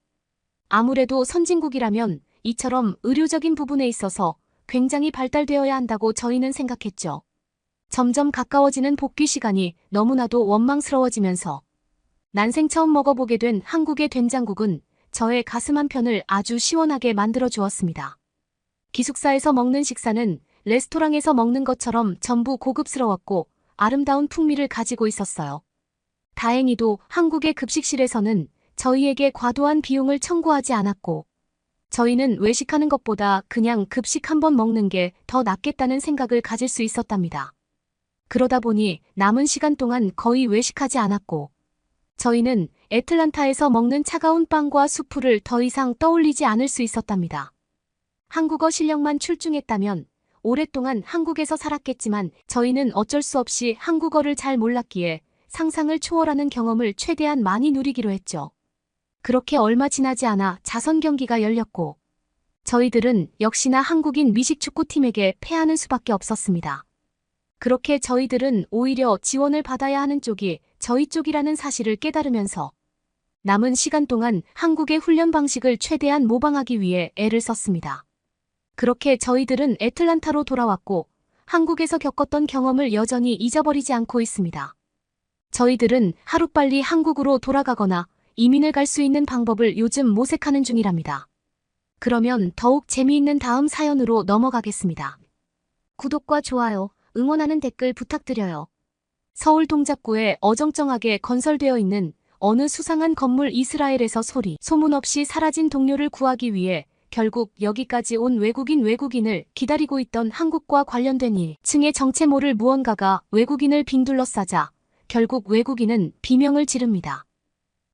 아무래도 선진국이라면 이처럼 의료적인 부분에 있어서 굉장히 발달되어야 한다고 저희는 생각했죠. 점점 가까워지는 복귀 시간이 너무나도 원망스러워지면서 난생 처음 먹어보게 된 한국의 된장국은 저의 가슴 한편을 아주 시원하게 만들어 주었습니다. 기숙사에서 먹는 식사는 레스토랑에서 먹는 것처럼 전부 고급스러웠고 아름다운 풍미를 가지고 있었어요. 다행히도 한국의 급식실에서는 저희에게 과도한 비용을 청구하지 않았고 저희는 외식하는 것보다 그냥 급식 한번 먹는 게 더 낫겠다는 생각을 가질 수 있었답니다. 그러다 보니 남은 시간 동안 거의 외식하지 않았고 저희는 애틀란타에서 먹는 차가운 빵과 수프를 더 이상 떠올리지 않을 수 있었답니다. 한국어 실력만 출중했다면 오랫동안 한국에서 살았겠지만 저희는 어쩔 수 없이 한국어를 잘 몰랐기에 상상을 초월하는 경험을 최대한 많이 누리기로 했죠. 그렇게 얼마 지나지 않아 자선 경기가 열렸고 저희들은 역시나 한국인 미식축구팀에게 패하는 수밖에 없었습니다. 그렇게 저희들은 오히려 지원을 받아야 하는 쪽이 저희 쪽이라는 사실을 깨달으면서 남은 시간 동안 한국의 훈련 방식을 최대한 모방하기 위해 애를 썼습니다. 그렇게 저희들은 애틀란타로 돌아왔고 한국에서 겪었던 경험을 여전히 잊어버리지 않고 있습니다. 저희들은 하루빨리 한국으로 돌아가거나 이민을 갈 수 있는 방법을 요즘 모색하는 중이랍니다. 그러면 더욱 재미있는 다음 사연으로 넘어가겠습니다. 구독과 좋아요, 응원하는 댓글 부탁드려요. 서울 동작구에 어정쩡하게 건설되어 있는 어느 수상한 건물 이스라엘에서 소문 없이 사라진 동료를 구하기 위해 결국 여기까지 온 외국인을 기다리고 있던 한국과 관련된 1층의 정체 모를 무언가가 외국인을 빙둘러싸자 결국 외국인은 비명을 지릅니다.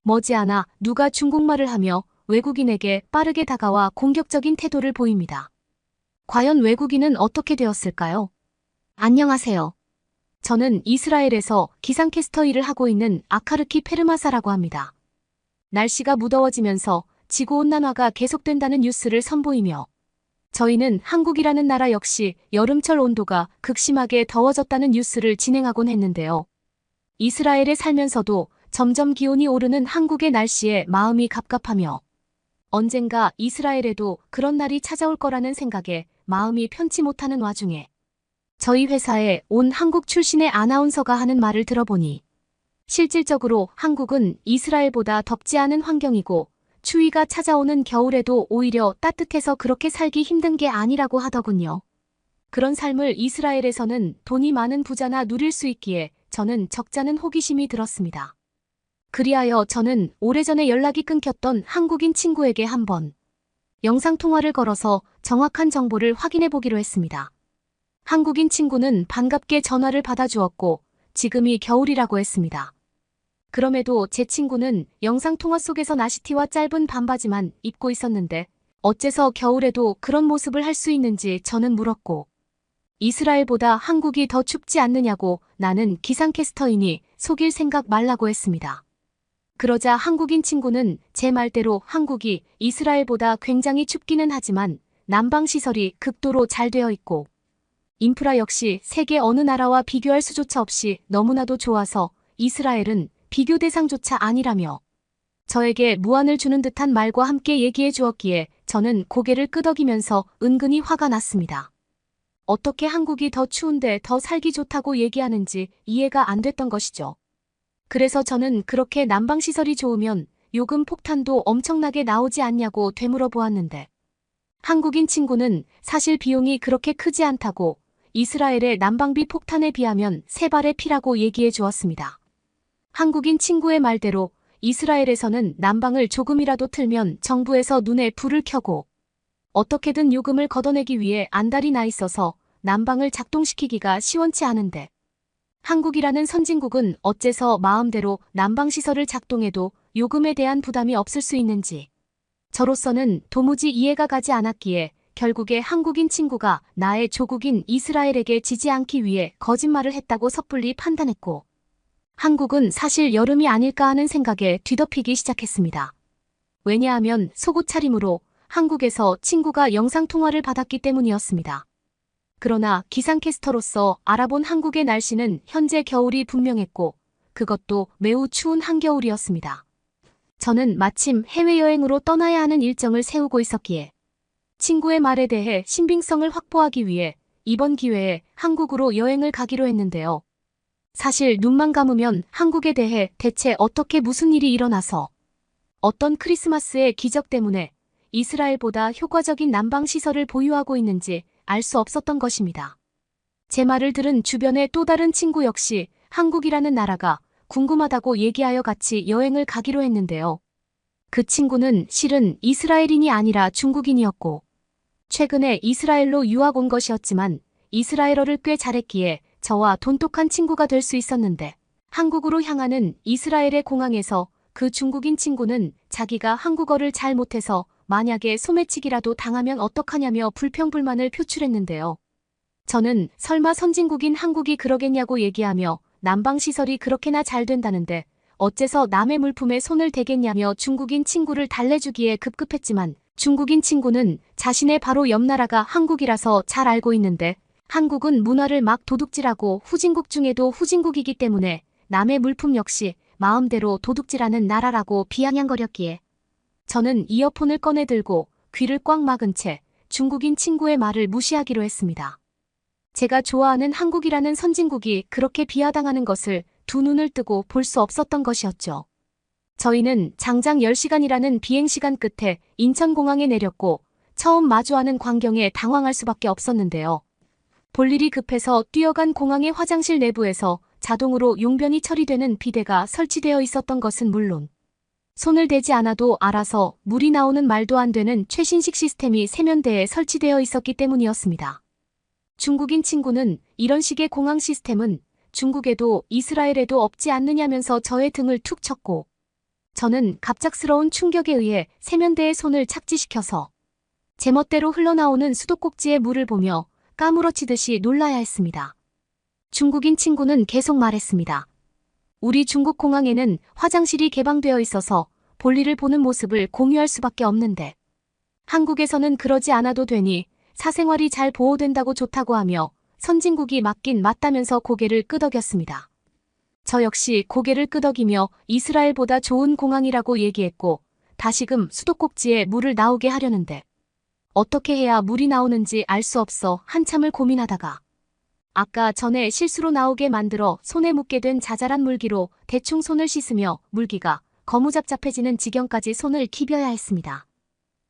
머지않아 누가 중국말을 하며 외국인에게 빠르게 다가와 공격적인 태도를 보입니다. 과연 외국인은 어떻게 되었을까요? 안녕하세요. 저는 이스라엘에서 기상캐스터 일을 하고 있는 아카르키 페르마사라고 합니다. 날씨가 무더워지면서 지구온난화가 계속된다는 뉴스를 선보이며 저희는 한국이라는 나라 역시 여름철 온도가 극심하게 더워졌다는 뉴스를 진행하곤 했는데요. 이스라엘에 살면서도 점점 기온이 오르는 한국의 날씨에 마음이 갑갑하며 언젠가 이스라엘에도 그런 날이 찾아올 거라는 생각에 마음이 편치 못하는 와중에 저희 회사에 온 한국 출신의 아나운서가 하는 말을 들어보니 실질적으로 한국은 이스라엘보다 덥지 않은 환경이고 추위가 찾아오는 겨울에도 오히려 따뜻해서 그렇게 살기 힘든 게 아니라고 하더군요. 그런 삶을 이스라엘에서는 돈이 많은 부자나 누릴 수 있기에 저는 적잖은 호기심이 들었습니다. 그리하여 저는 오래전에 연락이 끊겼던 한국인 친구에게 한번 영상통화를 걸어서 정확한 정보를 확인해 보기로 했습니다. 한국인 친구는 반갑게 전화를 받아주었고 지금이 겨울이라고 했습니다. 그럼에도 제 친구는 영상통화 속에서 나시티와 짧은 반바지만 입고 있었는데 어째서 겨울에도 그런 모습을 할 수 있는지 저는 물었고 이스라엘보다 한국이 더 춥지 않느냐고 나는 기상캐스터이니 속일 생각 말라고 했습니다. 그러자 한국인 친구는 제 말대로 한국이 이스라엘보다 굉장히 춥기는 하지만 난방시설이 극도로 잘 되어 있고 인프라 역시 세계 어느 나라와 비교할 수조차 없이 너무나도 좋아서 이스라엘은 비교 대상조차 아니라며 저에게 무안을 주는 듯한 말과 함께 얘기해 주었기에 저는 고개를 끄덕이면서 은근히 화가 났습니다. 어떻게 한국이 더 추운데 더 살기 좋다고 얘기하는지 이해가 안 됐던 것이죠. 그래서 저는 그렇게 난방시설이 좋으면 요금 폭탄도 엄청나게 나오지 않냐고 되물어 보았는데 한국인 친구는 사실 비용이 그렇게 크지 않다고 이스라엘의 난방비 폭탄에 비하면 세 발의 피라고 얘기해 주었습니다. 한국인 친구의 말대로 이스라엘에서는 난방을 조금이라도 틀면 정부에서 눈에 불을 켜고 어떻게든 요금을 걷어내기 위해 안달이 나 있어서 난방을 작동시키기가 시원치 않은데 한국이라는 선진국은 어째서 마음대로 난방시설을 작동해도 요금에 대한 부담이 없을 수 있는지 저로서는 도무지 이해가 가지 않았기에 결국에 한국인 친구가 나의 조국인 이스라엘에게 지지 않기 위해 거짓말을 했다고 섣불리 판단했고 한국은 사실 여름이 아닐까 하는 생각에 뒤덮이기 시작했습니다. 왜냐하면 속옷 차림으로 한국에서 친구가 영상통화를 받았기 때문이었습니다. 그러나 기상캐스터로서 알아본 한국의 날씨는 현재 겨울이 분명했고 그것도 매우 추운 한겨울이었습니다. 저는 마침 해외여행으로 떠나야 하는 일정을 세우고 있었기에 친구의 말에 대해 신빙성을 확보하기 위해 이번 기회에 한국으로 여행을 가기로 했는데요. 사실 눈만 감으면 한국에 대해 대체 어떻게 무슨 일이 일어나서 어떤 크리스마스의 기적 때문에 이스라엘보다 효과적인 난방시설을 보유하고 있는지 알 수 없었던 것입니다. 제 말을 들은 주변의 또 다른 친구 역시 한국이라는 나라가 궁금하다고 얘기하여 같이 여행을 가기로 했는데요. 그 친구는 실은 이스라엘인이 아니라 중국인이었고 최근에 이스라엘로 유학 온 것이었지만 이스라엘어를 꽤 잘했기에 저와 돈독한 친구가 될 수 있었는데 한국으로 향하는 이스라엘의 공항에서 그 중국인 친구는 자기가 한국어를 잘 못해서 만약에 소매치기라도 당하면 어떡하냐며 불평불만을 표출했는데요. 저는 설마 선진국인 한국이 그러겠냐고 얘기하며 난방시설이 그렇게나 잘 된다는데 어째서 남의 물품에 손을 대겠냐며 중국인 친구를 달래주기에 급급했지만 중국인 친구는 자신의 바로 옆 나라가 한국이라서 잘 알고 있는데 한국은 문화를 막 도둑질하고 후진국 중에도 후진국이기 때문에 남의 물품 역시 마음대로 도둑질하는 나라라고 비아냥거렸기에 저는 이어폰을 꺼내 들고 귀를 꽉 막은 채 중국인 친구의 말을 무시하기로 했습니다. 제가 좋아하는 한국이라는 선진국이 그렇게 비하당하는 것을 두 눈을 뜨고 볼 수 없었던 것이었죠. 저희는 장장 10시간이라는 비행시간 끝에 인천공항에 내렸고 처음 마주하는 광경에 당황할 수밖에 없었는데요. 볼 일이 급해서 뛰어간 공항의 화장실 내부에서 자동으로 용변이 처리되는 비데가 설치되어 있었던 것은 물론 손을 대지 않아도 알아서 물이 나오는 말도 안 되는 최신식 시스템이 세면대에 설치되어 있었기 때문이었습니다. 중국인 친구는 이런 식의 공항 시스템은 중국에도 이스라엘에도 없지 않느냐면서 저의 등을 툭 쳤고 저는 갑작스러운 충격에 의해 세면대에 손을 착지시켜서 제멋대로 흘러나오는 수도꼭지의 물을 보며 까무러치듯이 놀라야 했습니다. 중국인 친구는 계속 말했습니다. 우리 중국 공항에는 화장실이 개방되어 있어서 볼일을 보는 모습을 공유할 수밖에 없는데 한국에서는 그러지 않아도 되니 사생활이 잘 보호된다고 좋다고 하며 선진국이 맞긴 맞다면서 고개를 끄덕였습니다. 저 역시 고개를 끄덕이며 이스라엘보다 좋은 공항이라고 얘기했고 다시금 수도꼭지에 물을 나오게 하려는데 어떻게 해야 물이 나오는지 알 수 없어 한참을 고민하다가 아까 전에 실수로 나오게 만들어 손에 묻게 된 자잘한 물기로 대충 손을 씻으며 물기가 거무잡잡해지는 지경까지 손을 기벼야 했습니다.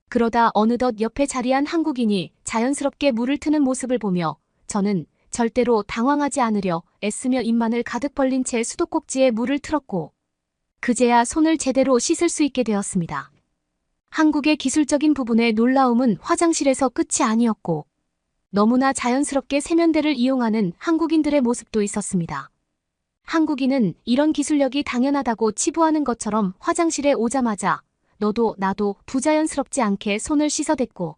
그러다 어느덧 옆에 자리한 한국인이 자연스럽게 물을 트는 모습을 보며 저는 절대로 당황하지 않으려 애쓰며 입만을 가득 벌린 채 수도꼭지에 물을 틀었고 그제야 손을 제대로 씻을 수 있게 되었습니다. 한국의 기술적인 부분의 놀라움은 화장실에서 끝이 아니었고 너무나 자연스럽게 세면대를 이용하는 한국인들의 모습도 있었습니다. 한국인은 이런 기술력이 당연하다고 치부하는 것처럼 화장실에 오자마자 너도 나도 부자연스럽지 않게 손을 씻어댔고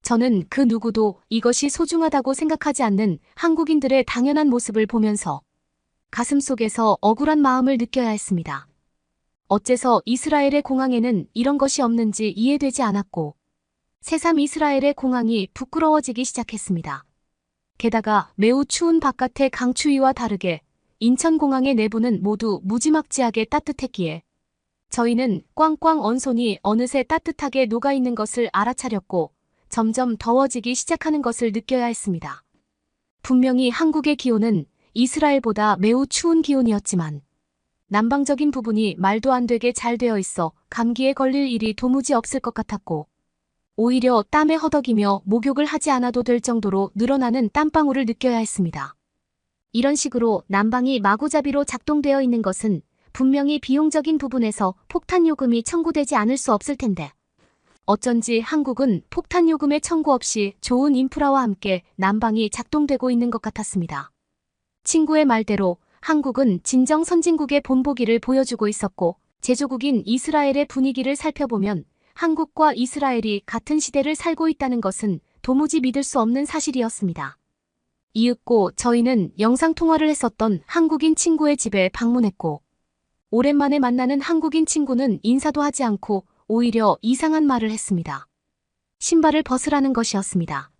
저는 그 누구도 이것이 소중하다고 생각하지 않는 한국인들의 당연한 모습을 보면서 가슴속에서 억울한 마음을 느껴야 했습니다. 어째서 이스라엘의 공항에는 이런 것이 없는지 이해되지 않았고 새삼 이스라엘의 공항이 부끄러워지기 시작했습니다. 게다가 매우 추운 바깥의 강추위와 다르게 인천공항의 내부는 모두 무지막지하게 따뜻했기에 저희는 꽝꽝 언 손이 어느새 따뜻하게 녹아있는 것을 알아차렸고 점점 더워지기 시작하는 것을 느껴야 했습니다. 분명히 한국의 기온은 이스라엘보다 매우 추운 기온이었지만 난방적인 부분이 말도 안 되게 잘 되어 있어 감기에 걸릴 일이 도무지 없을 것 같았고 오히려 땀에 허덕이며 목욕을 하지 않아도 될 정도로 늘어나는 땀방울을 느껴야 했습니다. 이런 식으로 난방이 마구잡이로 작동되어 있는 것은 분명히 비용적인 부분에서 폭탄 요금이 청구되지 않을 수 없을 텐데 어쩐지 한국은 폭탄 요금의 청구 없이 좋은 인프라와 함께 난방이 작동되고 있는 것 같았습니다. 친구의 말대로 한국은 진정 선진국의 본보기를 보여주고 있었고 제조국인 이스라엘의 분위기를 살펴보면 한국과 이스라엘이 같은 시대를 살고 있다는 것은 도무지 믿을 수 없는 사실이었습니다. 이윽고 저희는 영상통화를 했었던 한국인 친구의 집에 방문했고 오랜만에 만나는 한국인 친구는 인사도 하지 않고 오히려 이상한 말을 했습니다. 신발을 벗으라는 것이었습니다.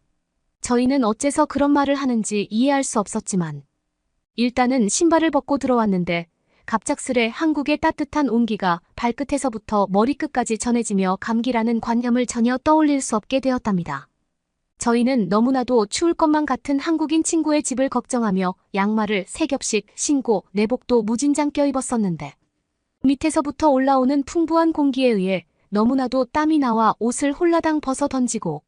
저희는 어째서 그런 말을 하는지 이해할 수 없었지만 일단은 신발을 벗고 들어왔는데 갑작스레 한국의 따뜻한 온기가 발끝에서부터 머리끝까지 전해지며 감기라는 관념을 전혀 떠올릴 수 없게 되었답니다. 저희는 너무나도 추울 것만 같은 한국인 친구의 집을 걱정하며 양말을 3겹씩 신고 내복도 무진장 껴입었었는데 밑에서부터 올라오는 풍부한 공기에 의해 너무나도 땀이 나와 옷을 홀라당 벗어 던지고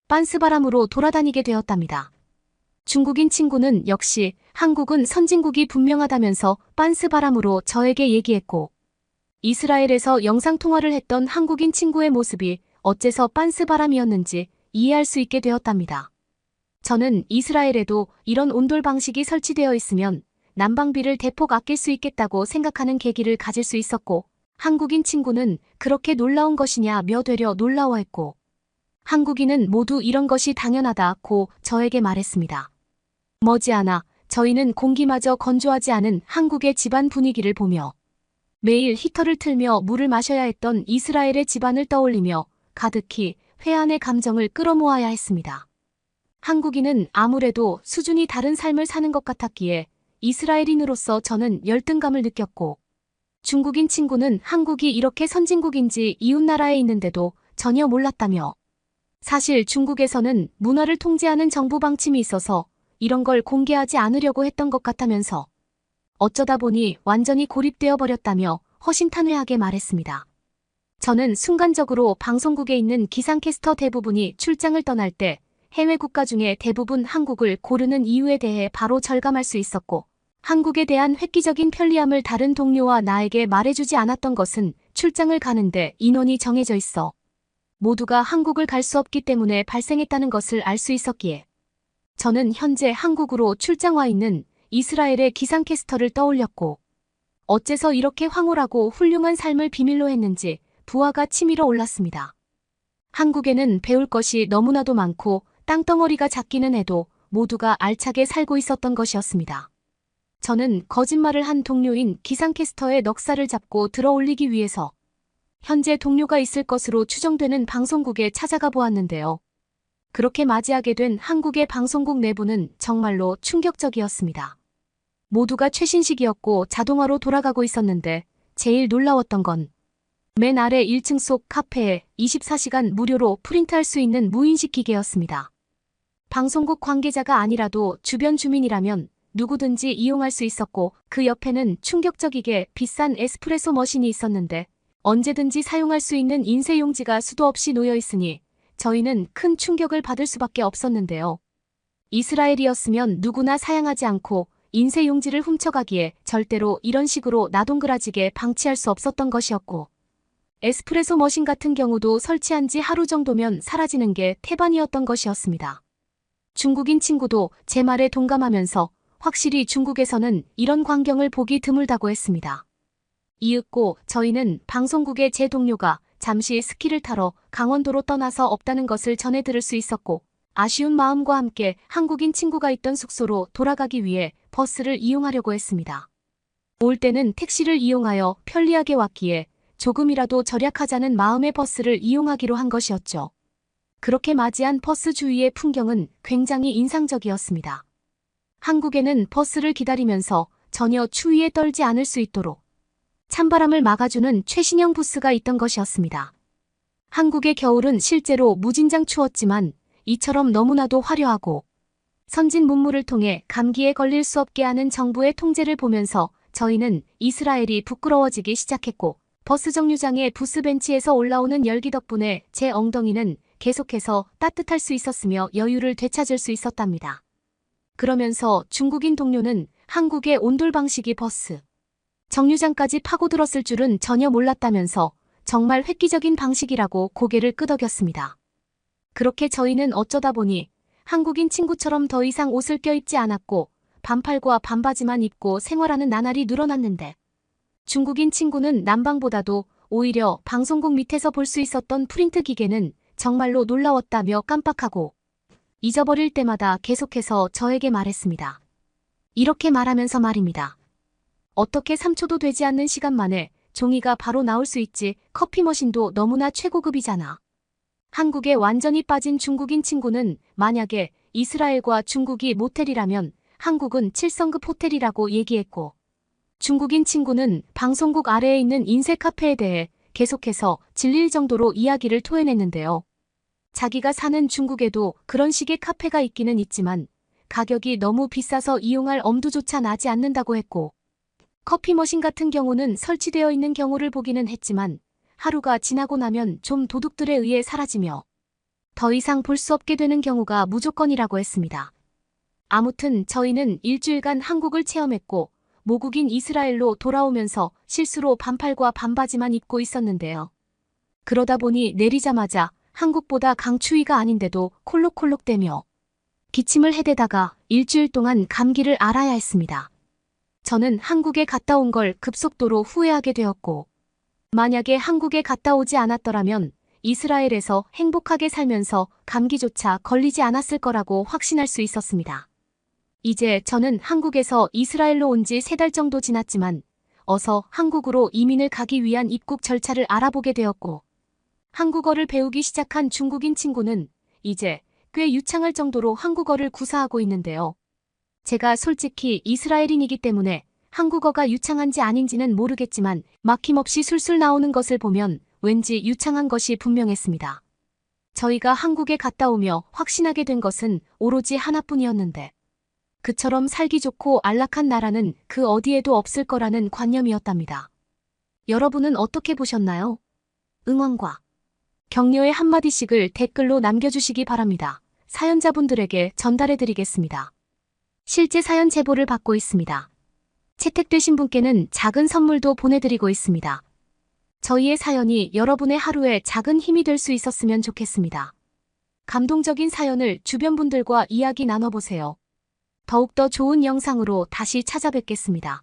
빤스바람으로 돌아다니게 되었답니다. 중국인 친구는 역시 한국은 선진국이 분명하다면서 빤스바람으로 저에게 얘기했고 이스라엘에서 영상통화를 했던 한국인 친구의 모습이 어째서 빤스바람이었는지 이해할 수 있게 되었답니다. 저는 이스라엘에도 이런 온돌 방식이 설치되어 있으면 난방비를 대폭 아낄 수 있겠다고 생각하는 계기를 가질 수 있었고 한국인 친구는 그렇게 놀라운 것이냐며 되려 놀라워했고, 한국인은 모두 이런 것이 당연하다고 저에게 말했습니다. 머지않아 저희는 공기마저 건조하지 않은 한국의 집안 분위기를 보며 매일 히터를 틀며 물을 마셔야 했던 이스라엘의 집안을 떠올리며 가득히 회한의 감정을 끌어모아야 했습니다. 한국인은 아무래도 수준이 다른 삶을 사는 것 같았기에 이스라엘인으로서 저는 열등감을 느꼈고, 중국인 친구는 한국이 이렇게 선진국인지 이웃나라에 있는데도 전혀 몰랐다며, 사실 중국에서는 문화를 통제하는 정부 방침이 있어서 이런 걸 공개하지 않으려고 했던 것 같다면서 어쩌다 보니 완전히 고립되어 버렸다며 허심탄회하게 말했습니다. 저는 순간적으로 방송국에 있는 기상캐스터 대부분이 출장을 떠날 때 해외 국가 중에 대부분 한국을 고르는 이유에 대해 바로 절감할 수 있었고, 한국에 대한 획기적인 편리함을 다른 동료와 나에게 말해주지 않았던 것은 출장을 가는데 인원이 정해져 있어 모두가 한국을 갈 수 없기 때문에 발생했다는 것을 알 수 있었기에, 저는 현재 한국으로 출장 와 있는 이스라엘의 기상캐스터를 떠올렸고, 어째서 이렇게 황홀하고 훌륭한 삶을 비밀로 했는지 부하가 치밀어 올랐습니다. 한국에는 배울 것이 너무나도 많고 땅덩어리가 작기는 해도 모두가 알차게 살고 있었던 것이었습니다. 저는 거짓말을 한 동료인 기상캐스터의 넉살을 잡고 들어올리기 위해서 현재 동료가 있을 것으로 추정되는 방송국에 찾아가 보았는데요. 그렇게 맞이하게 된 한국의 방송국 내부는 정말로 충격적이었습니다. 모두가 최신식이었고 자동화로 돌아가고 있었는데 제일 놀라웠던 건 맨 아래 1층 속 카페에 24시간 무료로 프린트할 수 있는 무인식 기계였습니다. 방송국 관계자가 아니라도 주변 주민이라면 누구든지 이용할 수 있었고, 그 옆에는 충격적이게 비싼 에스프레소 머신이 있었는데 언제든지 사용할 수 있는 인쇄용지가 수도 없이 놓여 있으니 저희는 큰 충격을 받을 수밖에 없었는데요. 이스라엘이었으면 누구나 사양하지 않고 인쇄용지를 훔쳐가기에 절대로 이런 식으로 나동그라지게 방치할 수 없었던 것이었고, 에스프레소 머신 같은 경우도 설치한 지 하루 정도면 사라지는 게 태반이었던 것이었습니다. 중국인 친구도 제 말에 동감하면서 확실히 중국에서는 이런 광경을 보기 드물다고 했습니다. 이윽고 저희는 방송국의 제 동료가 잠시 스키를 타러 강원도로 떠나서 없다는 것을 전해 들을 수 있었고, 아쉬운 마음과 함께 한국인 친구가 있던 숙소로 돌아가기 위해 버스를 이용하려고 했습니다. 올 때는 택시를 이용하여 편리하게 왔기에 조금이라도 절약하자는 마음의 버스를 이용하기로 한 것이었죠. 그렇게 맞이한 버스 주위의 풍경은 굉장히 인상적이었습니다. 한국에는 버스를 기다리면서 전혀 추위에 떨지 않을 수 있도록 찬바람을 막아주는 최신형 부스가 있던 것이었습니다. 한국의 겨울은 실제로 무진장 추웠지만 이처럼 너무나도 화려하고 선진 문물을 통해 감기에 걸릴 수 없게 하는 정부의 통제를 보면서 저희는 이스라엘이 부끄러워지기 시작했고, 버스 정류장의 부스 벤치에서 올라오는 열기 덕분에 제 엉덩이는 계속해서 따뜻할 수 있었으며 여유를 되찾을 수 있었답니다. 그러면서 중국인 동료는 한국의 온돌 방식이 버스 정류장까지 파고들었을 줄은 전혀 몰랐다면서 정말 획기적인 방식이라고 고개를 끄덕였습니다. 그렇게 저희는 어쩌다 보니 한국인 친구처럼 더 이상 옷을 껴입지 않았고 반팔과 반바지만 입고 생활하는 나날이 늘어났는데, 중국인 친구는 난방보다도 오히려 방송국 밑에서 볼 수 있었던 프린트 기계는 정말로 놀라웠다며 깜빡하고 잊어버릴 때마다 계속해서 저에게 말했습니다. 이렇게 말하면서 말입니다. 어떻게 3초도 되지 않는 시간 만에 종이가 바로 나올 수 있지? 커피 머신도 너무나 최고급이잖아. 한국에 완전히 빠진 중국인 친구는 만약에 이스라엘과 중국이 모텔이라면 한국은 7성급 호텔이라고 얘기했고, 중국인 친구는 방송국 아래에 있는 인쇄 카페에 대해 계속해서 질릴 정도로 이야기를 토해냈는데요. 자기가 사는 중국에도 그런 식의 카페가 있기는 있지만 가격이 너무 비싸서 이용할 엄두조차 나지 않는다고 했고, 커피 머신 같은 경우는 설치되어 있는 경우를 보기는 했지만 하루가 지나고 나면 좀 도둑들에 의해 사라지며 더 이상 볼 수 없게 되는 경우가 무조건이라고 했습니다. 아무튼 저희는 일주일간 한국을 체험했고 모국인 이스라엘로 돌아오면서 실수로 반팔과 반바지만 입고 있었는데요. 그러다 보니 내리자마자 한국보다 강추위가 아닌데도 콜록콜록대며 기침을 해대다가 일주일 동안 감기를 앓아야 했습니다. 저는 한국에 갔다 온 걸 급속도로 후회하게 되었고, 만약에 한국에 갔다 오지 않았더라면 이스라엘에서 행복하게 살면서 감기조차 걸리지 않았을 거라고 확신할 수 있었습니다. 이제 저는 한국에서 이스라엘로 온 지 3달 정도 지났지만 어서 한국으로 이민을 가기 위한 입국 절차를 알아보게 되었고 한국어를 배우기 시작한 중국인 친구는 이제 꽤 유창할 정도로 한국어를 구사하고 있는데요. 제가 솔직히 이스라엘인이기 때문에 한국어가 유창한지 아닌지는 모르겠지만 막힘없이 술술 나오는 것을 보면 왠지 유창한 것이 분명했습니다. 저희가 한국에 갔다 오며 확신하게 된 것은 오로지 하나뿐이었는데 그처럼 살기 좋고 안락한 나라는 그 어디에도 없을 거라는 관념이었답니다. 여러분은 어떻게 보셨나요? 응원과 격려의 한마디씩을 댓글로 남겨주시기 바랍니다. 사연자분들에게 전달해드리겠습니다. 실제 사연 제보를 받고 있습니다. 채택되신 분께는 작은 선물도 보내드리고 있습니다. 저희의 사연이 여러분의 하루에 작은 힘이 될 수 있었으면 좋겠습니다. 감동적인 사연을 주변 분들과 이야기 나눠보세요. 더욱더 좋은 영상으로 다시 찾아뵙겠습니다.